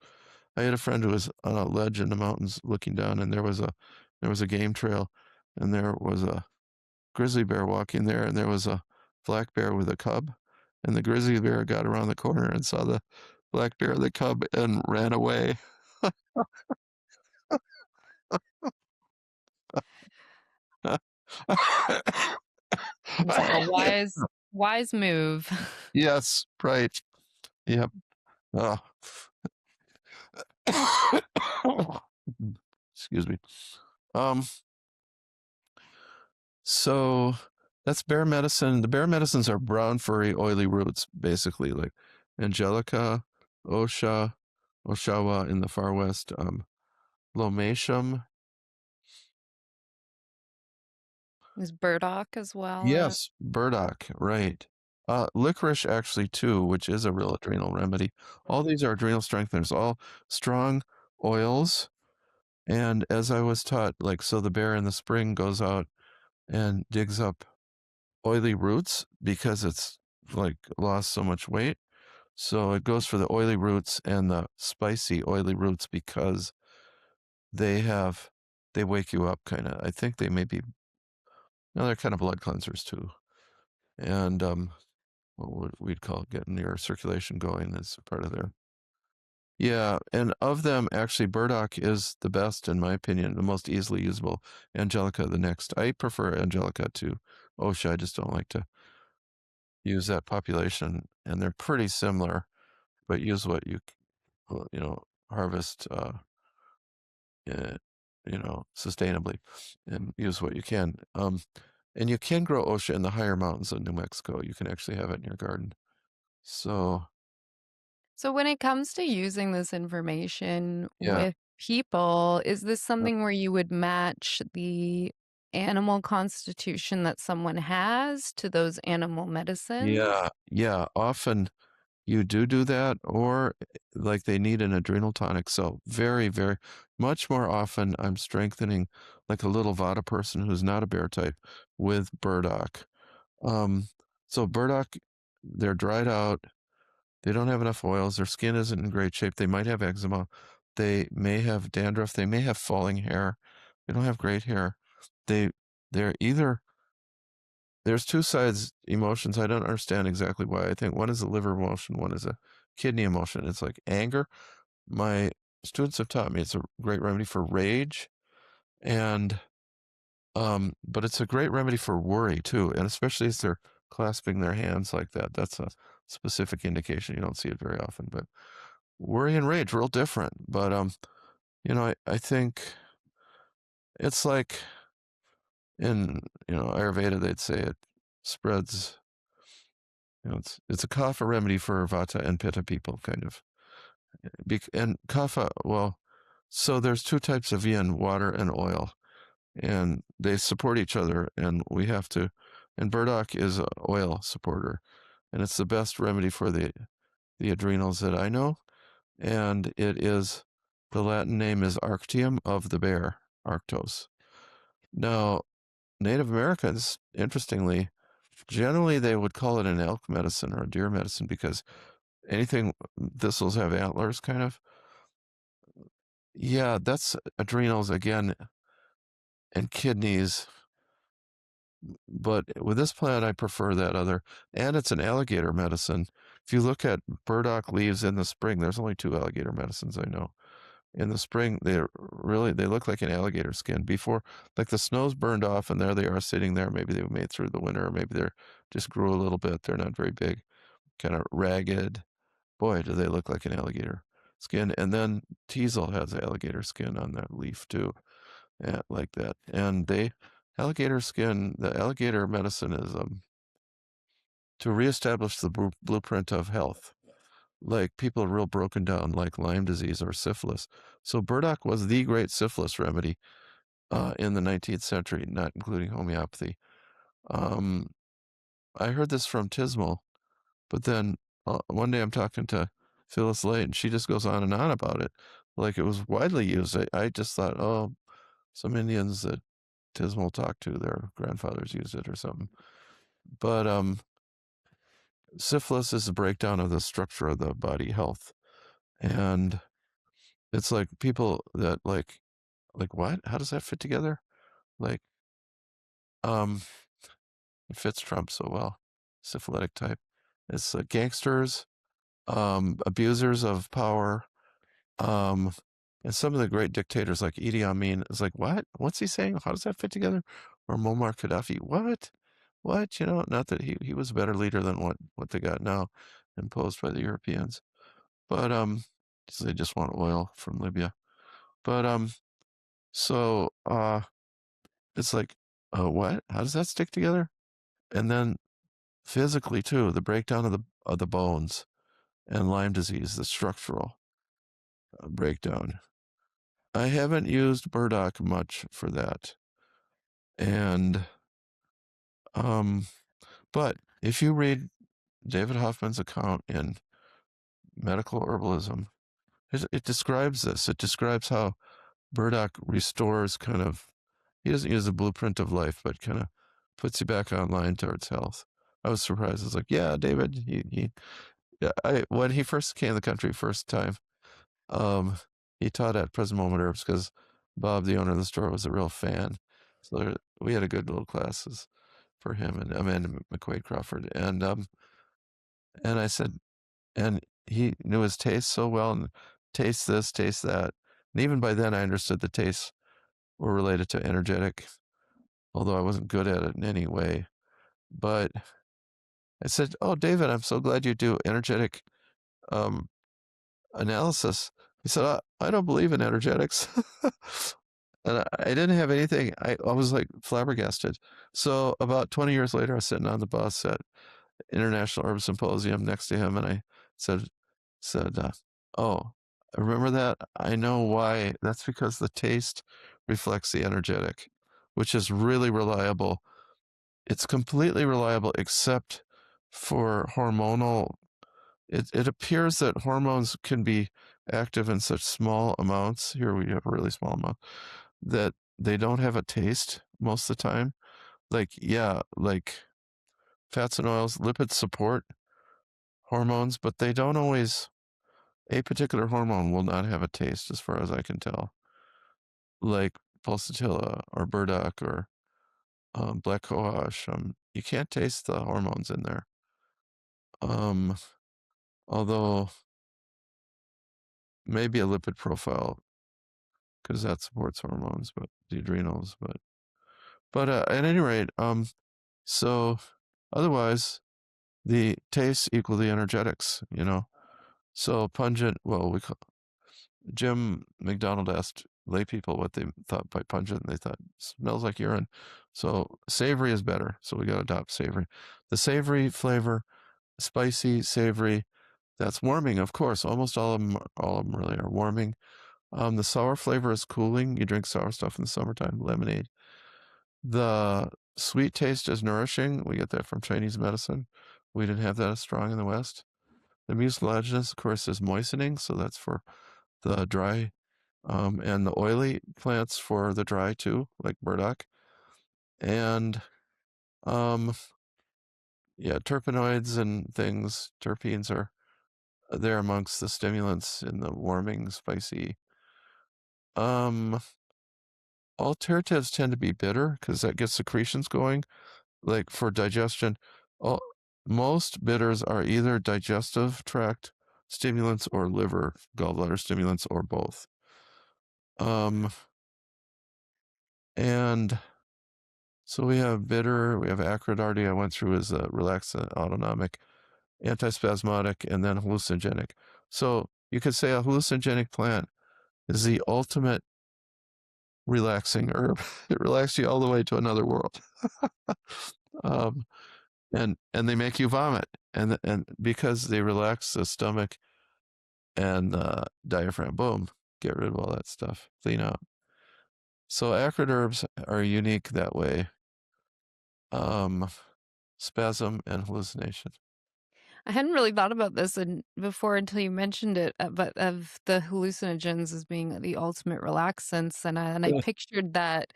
I had a friend who was on a ledge in the mountains looking down, and there was a game trail, and there was a grizzly bear walking there, and there was a black bear with a cub, and the grizzly bear got around the corner and saw the black bear, the cub, and ran away. It's like a wise move. Yes, right. Yep. Oh. Excuse me. Um, so that's bear medicine. The bear medicines are brown, furry, oily roots, basically, like angelica, osha, oshawa in the far west, lomatium. Is burdock as well? Yes, burdock, right. Licorice actually too, which is a real adrenal remedy. All these are adrenal strengtheners, all strong oils. And as I was taught, like, so the bear in the spring goes out and digs up oily roots because it's like lost so much weight. So it goes for the oily roots and the spicy oily roots because they have they wake you up kind of. I think they may be no, they're kind of blood cleansers too. And what we'd call getting your circulation going is part of their. Yeah, and of them, actually, burdock is the best, in my opinion, the most easily usable. Angelica, the next. I prefer Angelica to Osha. I just don't like to use that population, and they're pretty similar, but use what you know, harvest, uh, sustainably, and use what you can. And you can grow Osha in the higher mountains of New Mexico. You can actually have it in your garden. So, So when it comes to using this information yeah. with people, is this uh, something where you would match the animal constitution that someone has to those animal medicines? Yeah, yeah, often you do that, or like they need an adrenal tonic. So very, very much more often, I'm strengthening like a little Vata person who's not a bear type with burdock. Um, so burdock, they're dried out. They don't have enough oils. Their skin isn't in great shape. They might have eczema. They may have dandruff. They may have falling hair. They don't have great hair. They they're either there's two sides emotions. I don't understand exactly why. I think one is a liver emotion, one is a kidney emotion. It's like anger. My students have taught me it's a great remedy for rage, and but it's a great remedy for worry too, and especially as they're clasping their hands like that. That's a specific indication. You don't see it very often, but worry and rage real different. But I think it's like in Ayurveda they'd say it spreads. It's a kapha remedy for vata and pitta people, kind of. And kapha, well, so there's two types of yin, water and oil, and they support each other, and we have to. And burdock is an oil supporter, and it's the best remedy for the adrenals that I know. And it is the Latin name is Arctium of the bear, Arctos. Now, Native Americans, interestingly, generally they would call it an elk medicine or a deer medicine because anything thistles have antlers, kind of. Yeah, that's adrenals again and kidneys. But with this plant, I prefer that other, and it's an alligator medicine. If you look at burdock leaves in the spring, there's only two alligator medicines I know. In the spring, they look like an alligator skin. Before, like the snow's burned off, and there they are sitting there. Maybe they made through the winter, or maybe they're just grew a little bit. They're not very big, kind of ragged. Boy, do they look like an alligator skin. And then teasel has alligator skin on that leaf too, yeah, like that. And alligator skin, the alligator medicine is to reestablish the blueprint of health. Like people are real broken down, like Lyme disease or syphilis. So burdock was the great syphilis remedy in the 19th century, not including homeopathy. Um, I heard this from Tismal, but then one day I'm talking to Phyllis Late, and she just goes on and on about it, like it was widely used. I just thought, oh, some Indians that Tismal talked to, their grandfathers used it or something. But syphilis is a breakdown of the structure of the body health, and it's like people that like what? How does that fit together? Like, um, it fits Trump so well. Syphilitic type. It's gangsters, abusers of power, um, and some of the great dictators like Idi Amin is like, what? What's he saying? How does that fit together? Or Muammar Gaddafi, what? What? Not that he was a better leader than what they got now, imposed by the Europeans. But they just want oil from Libya. But so it's like, what? How does that stick together? And then physically too, the breakdown of the bones and Lyme disease, the structural breakdown. I haven't used burdock much for that. And um but if you read David Hoffman's account in Medical Herbalism, it describes this. It describes how burdock restores kind of, he doesn't use the blueprint of life, but kind of puts you back online towards health. I was surprised. I was like, yeah, David, yeah, when he first came to the country first time, um, he taught at Present Moment Herbs because Bob, the owner of the store, was a real fan. So we had a good little classes for him and Amanda McQuaid Crawford. And I said, and he knew his taste so well, and taste this, taste that. And even by then I understood the tastes were related to energetic, although I wasn't good at it in any way. But I said, "Oh, David, I'm so glad you do energetic um, analysis." He said, I don't believe in energetics. And I didn't have anything. I was like flabbergasted. So about 20 years later, I was sitting on the bus at International Herb Symposium next to him, and I said, "Oh, remember that? I know why. That's because the taste reflects the energetic, which is really reliable. It's completely reliable except for hormonal. It appears that hormones can be active in such small amounts. Here we have a really small amount that they don't have a taste most of the time. Like, yeah, like fats and oils, lipids support hormones, but they don't always. A particular hormone will not have a taste, as far as I can tell, like pulsatilla or burdock or black cohosh. you can't taste the hormones in there. Um, although maybe a lipid profile because that supports hormones, but the adrenals, but at any rate, so otherwise the tastes equal the energetics, you know. So pungent, well, Jim McDonald asked lay people what they thought by pungent, and they thought smells like urine. So savory is better. So we got to adopt savory. The savory flavor, spicy, savory, that's warming, of course. Almost all of them really are warming. The sour flavor is cooling. You drink sour stuff in the summertime, lemonade. The sweet taste is nourishing. We get that from Chinese medicine. We didn't have that as strong in the West. The mucilaginous, of course, is moistening, so that's for the dry, and the oily plants for the dry too, like burdock. And um, yeah, terpenoids and things, terpenes are there amongst the stimulants in the warming, spicy. Alternatives tend to be bitter because that gets secretions going, like for digestion. All, most bitters are either digestive tract stimulants or liver gallbladder stimulants or both. And so we have bitter, we have acrid already I went through as a relaxant, autonomic, antispasmodic, and then hallucinogenic. So you could say a hallucinogenic plant is the ultimate relaxing herb. It relaxes you all the way to another world. um, and they make you vomit, and because they relax the stomach and the diaphragm, boom, get rid of all that stuff, clean out. So acrid herbs are unique that way. Um, spasm and hallucination. I hadn't really thought about this before until you mentioned it, but of the hallucinogens as being the ultimate relaxants, and I Yeah. pictured that,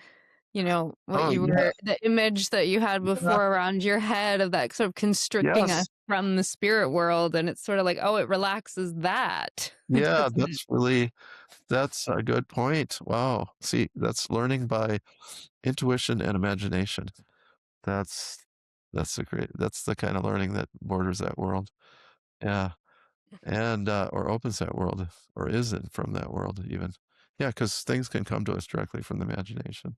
you know, what Oh you yeah, were the image that you had yeah, before around your head of that sort of constricting us yes, from the spirit world, and it's sort of like, oh, it relaxes that. yeah. Doesn't it? That's a good point. Wow. See, that's learning by intuition and imagination. That's that's the kind of learning that borders that world. Yeah. And or opens that world or isn't from that world even. Yeah, because things can come to us directly from the imagination.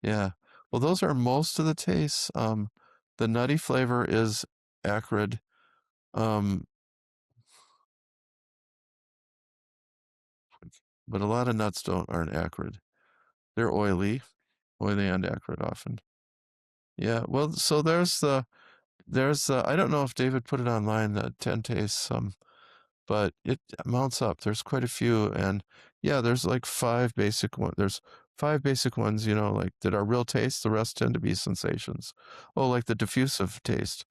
Yeah. Well, those are most of the tastes. The nutty flavor is acrid. Um, but a lot of nuts aren't acrid. They're oily and acrid often. Yeah. Well, so there's I don't know if David put it online, 10 tastes, but it mounts up. There's quite a few, and yeah, there's like five basic ones. There's five basic ones, you know, like that are real tastes. The rest tend to be sensations. Oh, like the diffusive taste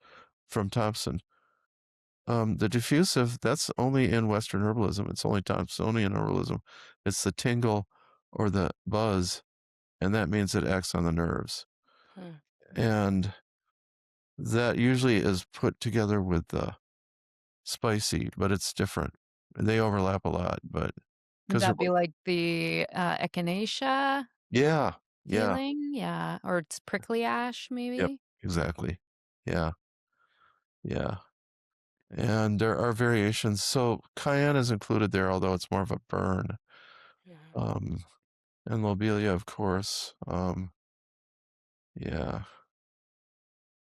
from Thompson. The diffusive, that's only in Western herbalism. It's only Thompsonian herbalism. It's the tingle or the buzz, and that means it acts on the nerves. Hmm. And that usually is put together with the spicy, but it's different. They overlap a lot, but Would because they're that be both, like the, echinacea yeah, yeah, feeling? Yeah, or it's prickly ash yep, maybe? exactly. Yeah, yeah. And there are variations. So cayenne is included there, although it's more of a burn. Mhm. Um, and lobelia, of course. Yeah.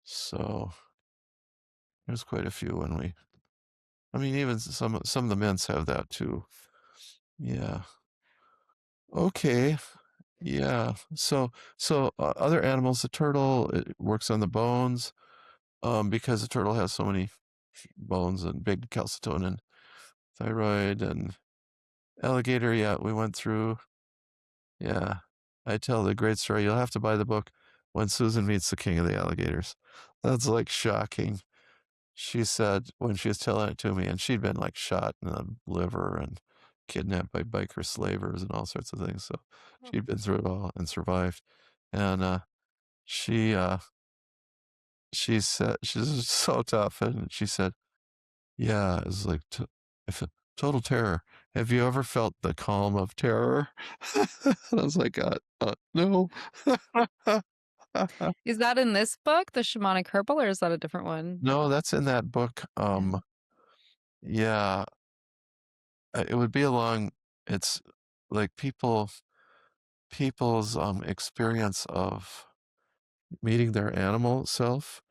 So there's quite a few when I mean, even some of the mints have that too. Yeah. Okay. Yeah. So other animals, the turtle, it works on the bones, because the turtle has so many bones and big calcitonin, thyroid, and alligator. Yeah, we went through. Yeah, I tell the great story. You'll have to buy the book When Susan Meets the King of the Alligators. That's like shocking. She said when she was telling it to me, and she'd been like shot in the liver and kidnapped by biker slavers and all sorts of things. So she'd been through it all and survived. And she uh, she said she's so tough, and she said, "Yeah, it's like I feel total terror. Have you ever felt the calm of terror?" And I was like, no." Is that in this book, The Shamanic Herbal, or is that a different one? No, that's in that book. Yeah. Yeah, it would be along. It's like people's experience of meeting their animal self.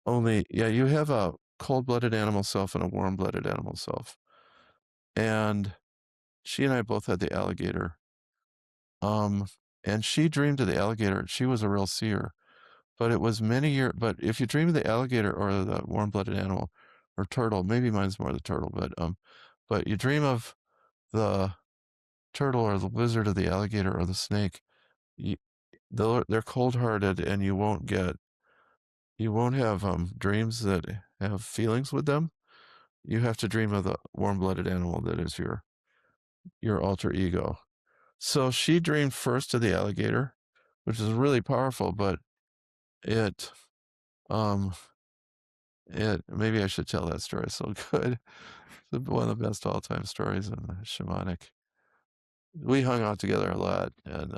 Only, yeah, you have a cold-blooded animal self and a warm-blooded animal self. And she and I both had the alligator. Um, and she dreamed of the alligator. She was a real seer. But it was many years. But if you dream of the alligator or the warm-blooded animal or turtle, maybe mine's more the turtle, but you dream of the turtle or the lizard or the alligator or the snake, you, they're cold-hearted, and you won't have dreams that have feelings with them. You have to dream of the warm-blooded animal that is your alter ego. So she dreamed first of the alligator, which is really powerful, but it um it maybe I should tell that story. So good. It's one of the best all-time stories in the shamanic. We hung out together a lot and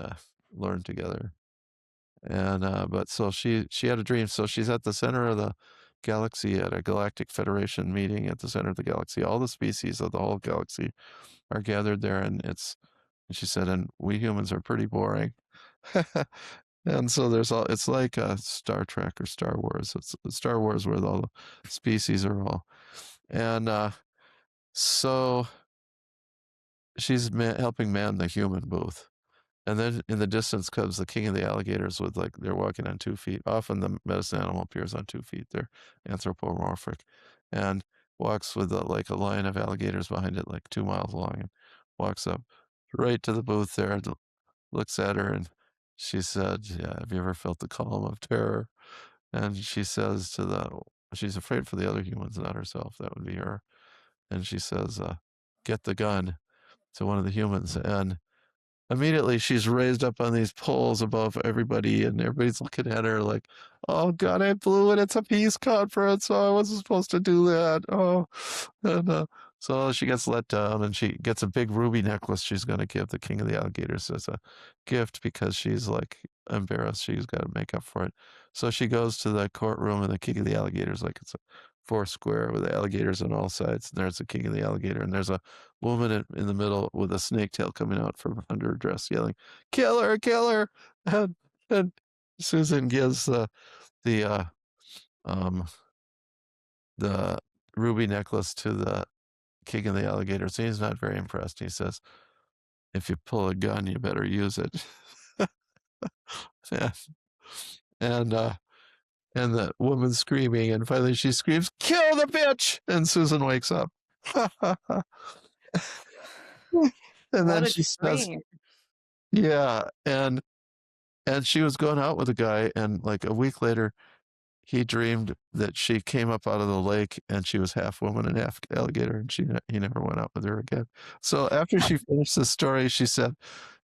learned together. And but so she had a dream. So she's at the center of the galaxy at a galactic federation meeting at the center of the galaxy. All the species of the whole galaxy are gathered there, and she said, and we humans are pretty boring. And so it's like Star Trek or Star Wars. It's Star Wars where all the species are all. And so she's helping man the human booth. And then in the distance comes the king of the alligators with like they're walking on 2 feet. Often the medicine animal appears on 2 feet. They're anthropomorphic, and walks with like a line of alligators behind it, like 2 miles long, and walks up right to the booth there, and looks at her, and she said, "Yeah, have you ever felt the calm of terror?" And she says she's afraid for the other humans, not herself. That would be her. And she says, "Get the gun," to one of the humans, and immediately she's raised up on these poles above everybody, and everybody's looking at her like, "Oh God, I blew it. It's a peace conference. Oh, I wasn't supposed to do that. Oh," and so she gets let down, and she gets a big ruby necklace she's going to give the king of the alligators as a gift because she's like embarrassed. She's got to make up for it. So she goes to the courtroom, and the king of the alligators, like it's a four square with alligators on all sides. And there's the king of the alligator, and there's a woman in the middle with a snake tail coming out from under her dress, yelling, "Kill her! Kill her!" And Susan gives the um the ruby necklace to the king of the alligators. And he's not very impressed. He says, "If you pull a gun, you better use it." and and uh, and the woman's screaming, and finally she screams, "Kill the bitch!" And Susan wakes up. And What then a she says, dream. "Yeah," and she was going out with a guy, and like a week later, he dreamed that she came up out of the lake, and she was half woman and half alligator, and he never went out with her again. So after she finished the story, she said,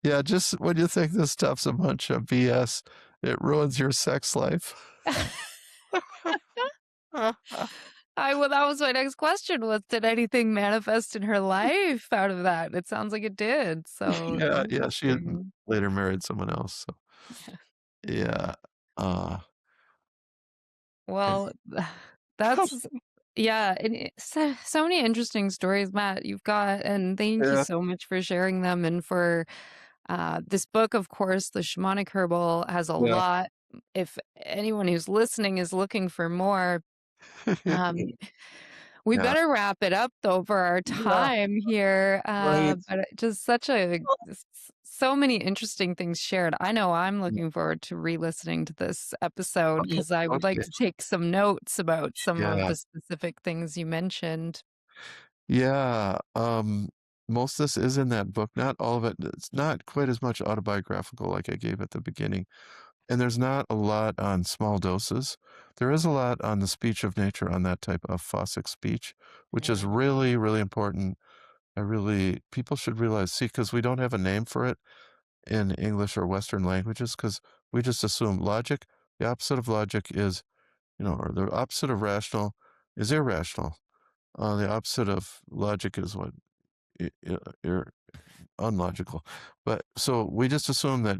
"Yeah, just when you think this stuff's a bunch of BS, it ruins your sex life." Well, that was my next question was, did anything manifest in her life out of that? It sounds like it did, so Yeah, yeah, she had interesting. later married someone else. So yeah, uh, and Well, that's yeah, and so many interesting stories, Matt, you've got, and thank you yeah, so much for sharing them and for, this book, of course, The Shamanic Herbal has a yeah, lot. If anyone who's listening is looking for more, um we yeah, better wrap it up though for our yeah, time here, right. but just such a so many interesting things shared. I know I'm looking forward to re-listening to this episode Oh, because I would like okay, to take some notes about some of yeah. the specific things you mentioned. Yeah, most of this is in that book, not all of it. It's not quite as much autobiographical like I gave at the beginning, and there's not a lot on small doses. There is a lot on the speech of nature, on that type of Fossick speech, which is Yeah. really, really important. People should realize, see, because we don't have a name for it in English or Western languages, because we just assume logic. The opposite of logic is, or the opposite of rational is irrational. The opposite of logic is what ir unlogical. But so we just assume that,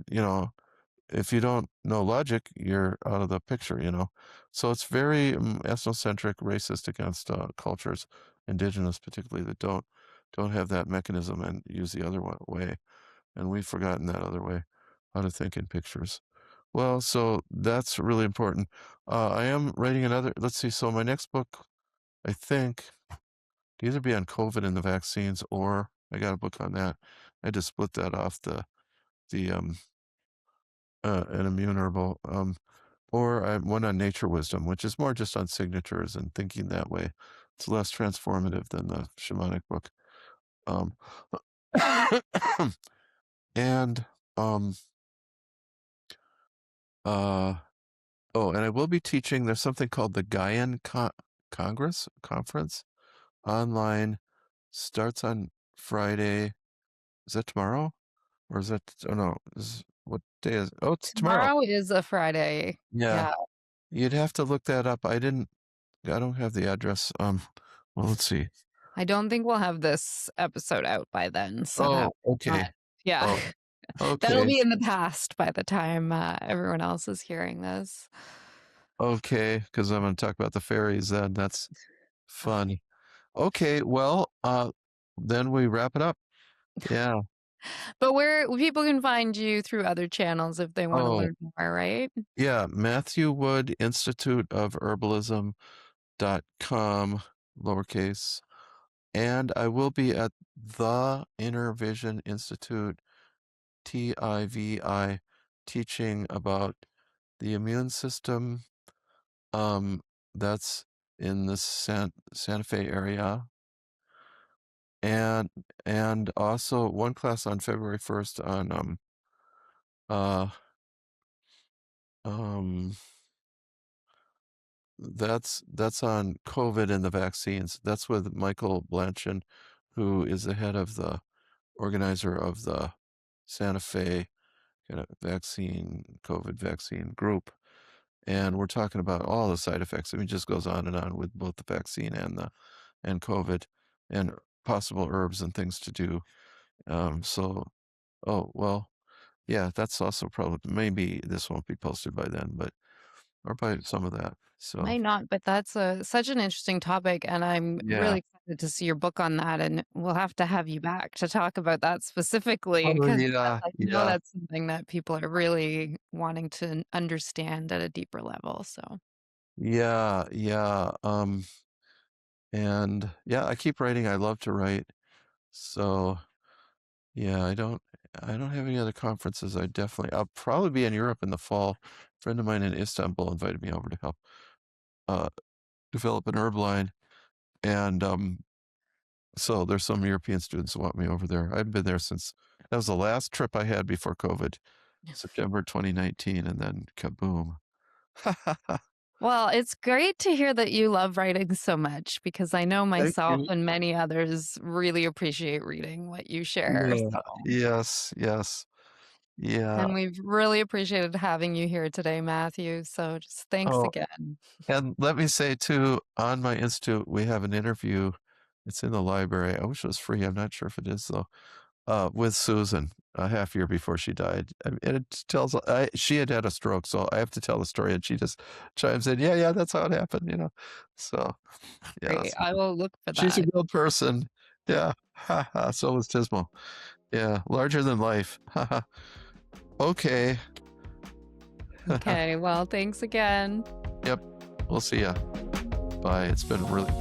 if you don't know logic, you're out of the picture, you know? So it's very ethnocentric, racist against cultures, indigenous particularly, that don't have that mechanism and use the other way. And we've forgotten that other way, how to think in pictures. Well, so that's really important. I am writing another, let's see, so my next book, I think, could either be on COVID and the vaccines, or I got a book on that. I had to split that off the an immune herbal, or I one on nature wisdom, which is more just on signatures and thinking that way. It's less transformative than the shamanic book. Um, and um, uh, oh, and I will be teaching. There's something called the Gaian Congress Conference online. Starts on Friday. Is that tomorrow? Or is that, oh no, what day is, oh, it's tomorrow. Tomorrow is a Friday. Yeah, Yeah. you'd have to look that up. I don't have the address. Well, let's see. I don't think we'll have this episode out by then, Oh, but okay. yeah, Oh, that'll okay. be in the past by the time everyone else is hearing this. Okay, because I'm going to talk about the fairies then. That's fun. Okay, well, then we wrap it up. Yeah. But where people can find you through other channels if they want to Oh, learn more, right? yeah. Matthew Wood Institute of Herbalism.com, lowercase. And I will be at the Inner Vision Institute, TIVI, teaching about the immune system. That's in the Santa Fe area. And also one class on February 1st on uh um that's on COVID and the vaccines. That's with Michael Blanchin, who is the head of the organizer of the Santa Fe kind of COVID vaccine group. And we're talking about all the side effects. I mean, it just goes on and on with both the vaccine and COVID and possible herbs and things to do. Oh, well, yeah, that's also probably, maybe this won't be posted by then, but, or by some of that. So, Might not, but that's such an interesting topic, and I'm yeah. really excited to see your book on that, and we'll have to have you back to talk about that specifically Oh, because yeah, I know yeah, that's something that people are really wanting to understand at a deeper level, so yeah, yeah. And yeah, I keep writing. I love to write. So, yeah, I don't have any other conferences. I'll probably be in Europe in the fall. A friend of mine in Istanbul invited me over to help uh, develop an herb line. And so there's some European students who want me over there. I've been there since that was the last trip I had before COVID, September 2019, and then kaboom. well, it's great to hear that you love writing so much because I know Thank myself you. and many others really appreciate reading what you share, Yeah. so Yes, yes. Yeah. and we've really appreciated having you here today, Matthew, so just thanks Oh, again. and let me say too, on my institute, we have an interview. It's in the library. I wish it was free. I'm not sure if it is though. With Susan a half year before she died. And it tells, she had had a stroke, so I have to tell the story, and she just chimes in, yeah, yeah, that's how it happened, you know. So, yeah, Great, I will look for she's a that. good person. Yeah, so was Tismo. Yeah, larger than life. Okay. Okay, well, thanks again. Yep, we'll see ya. Bye. It's been really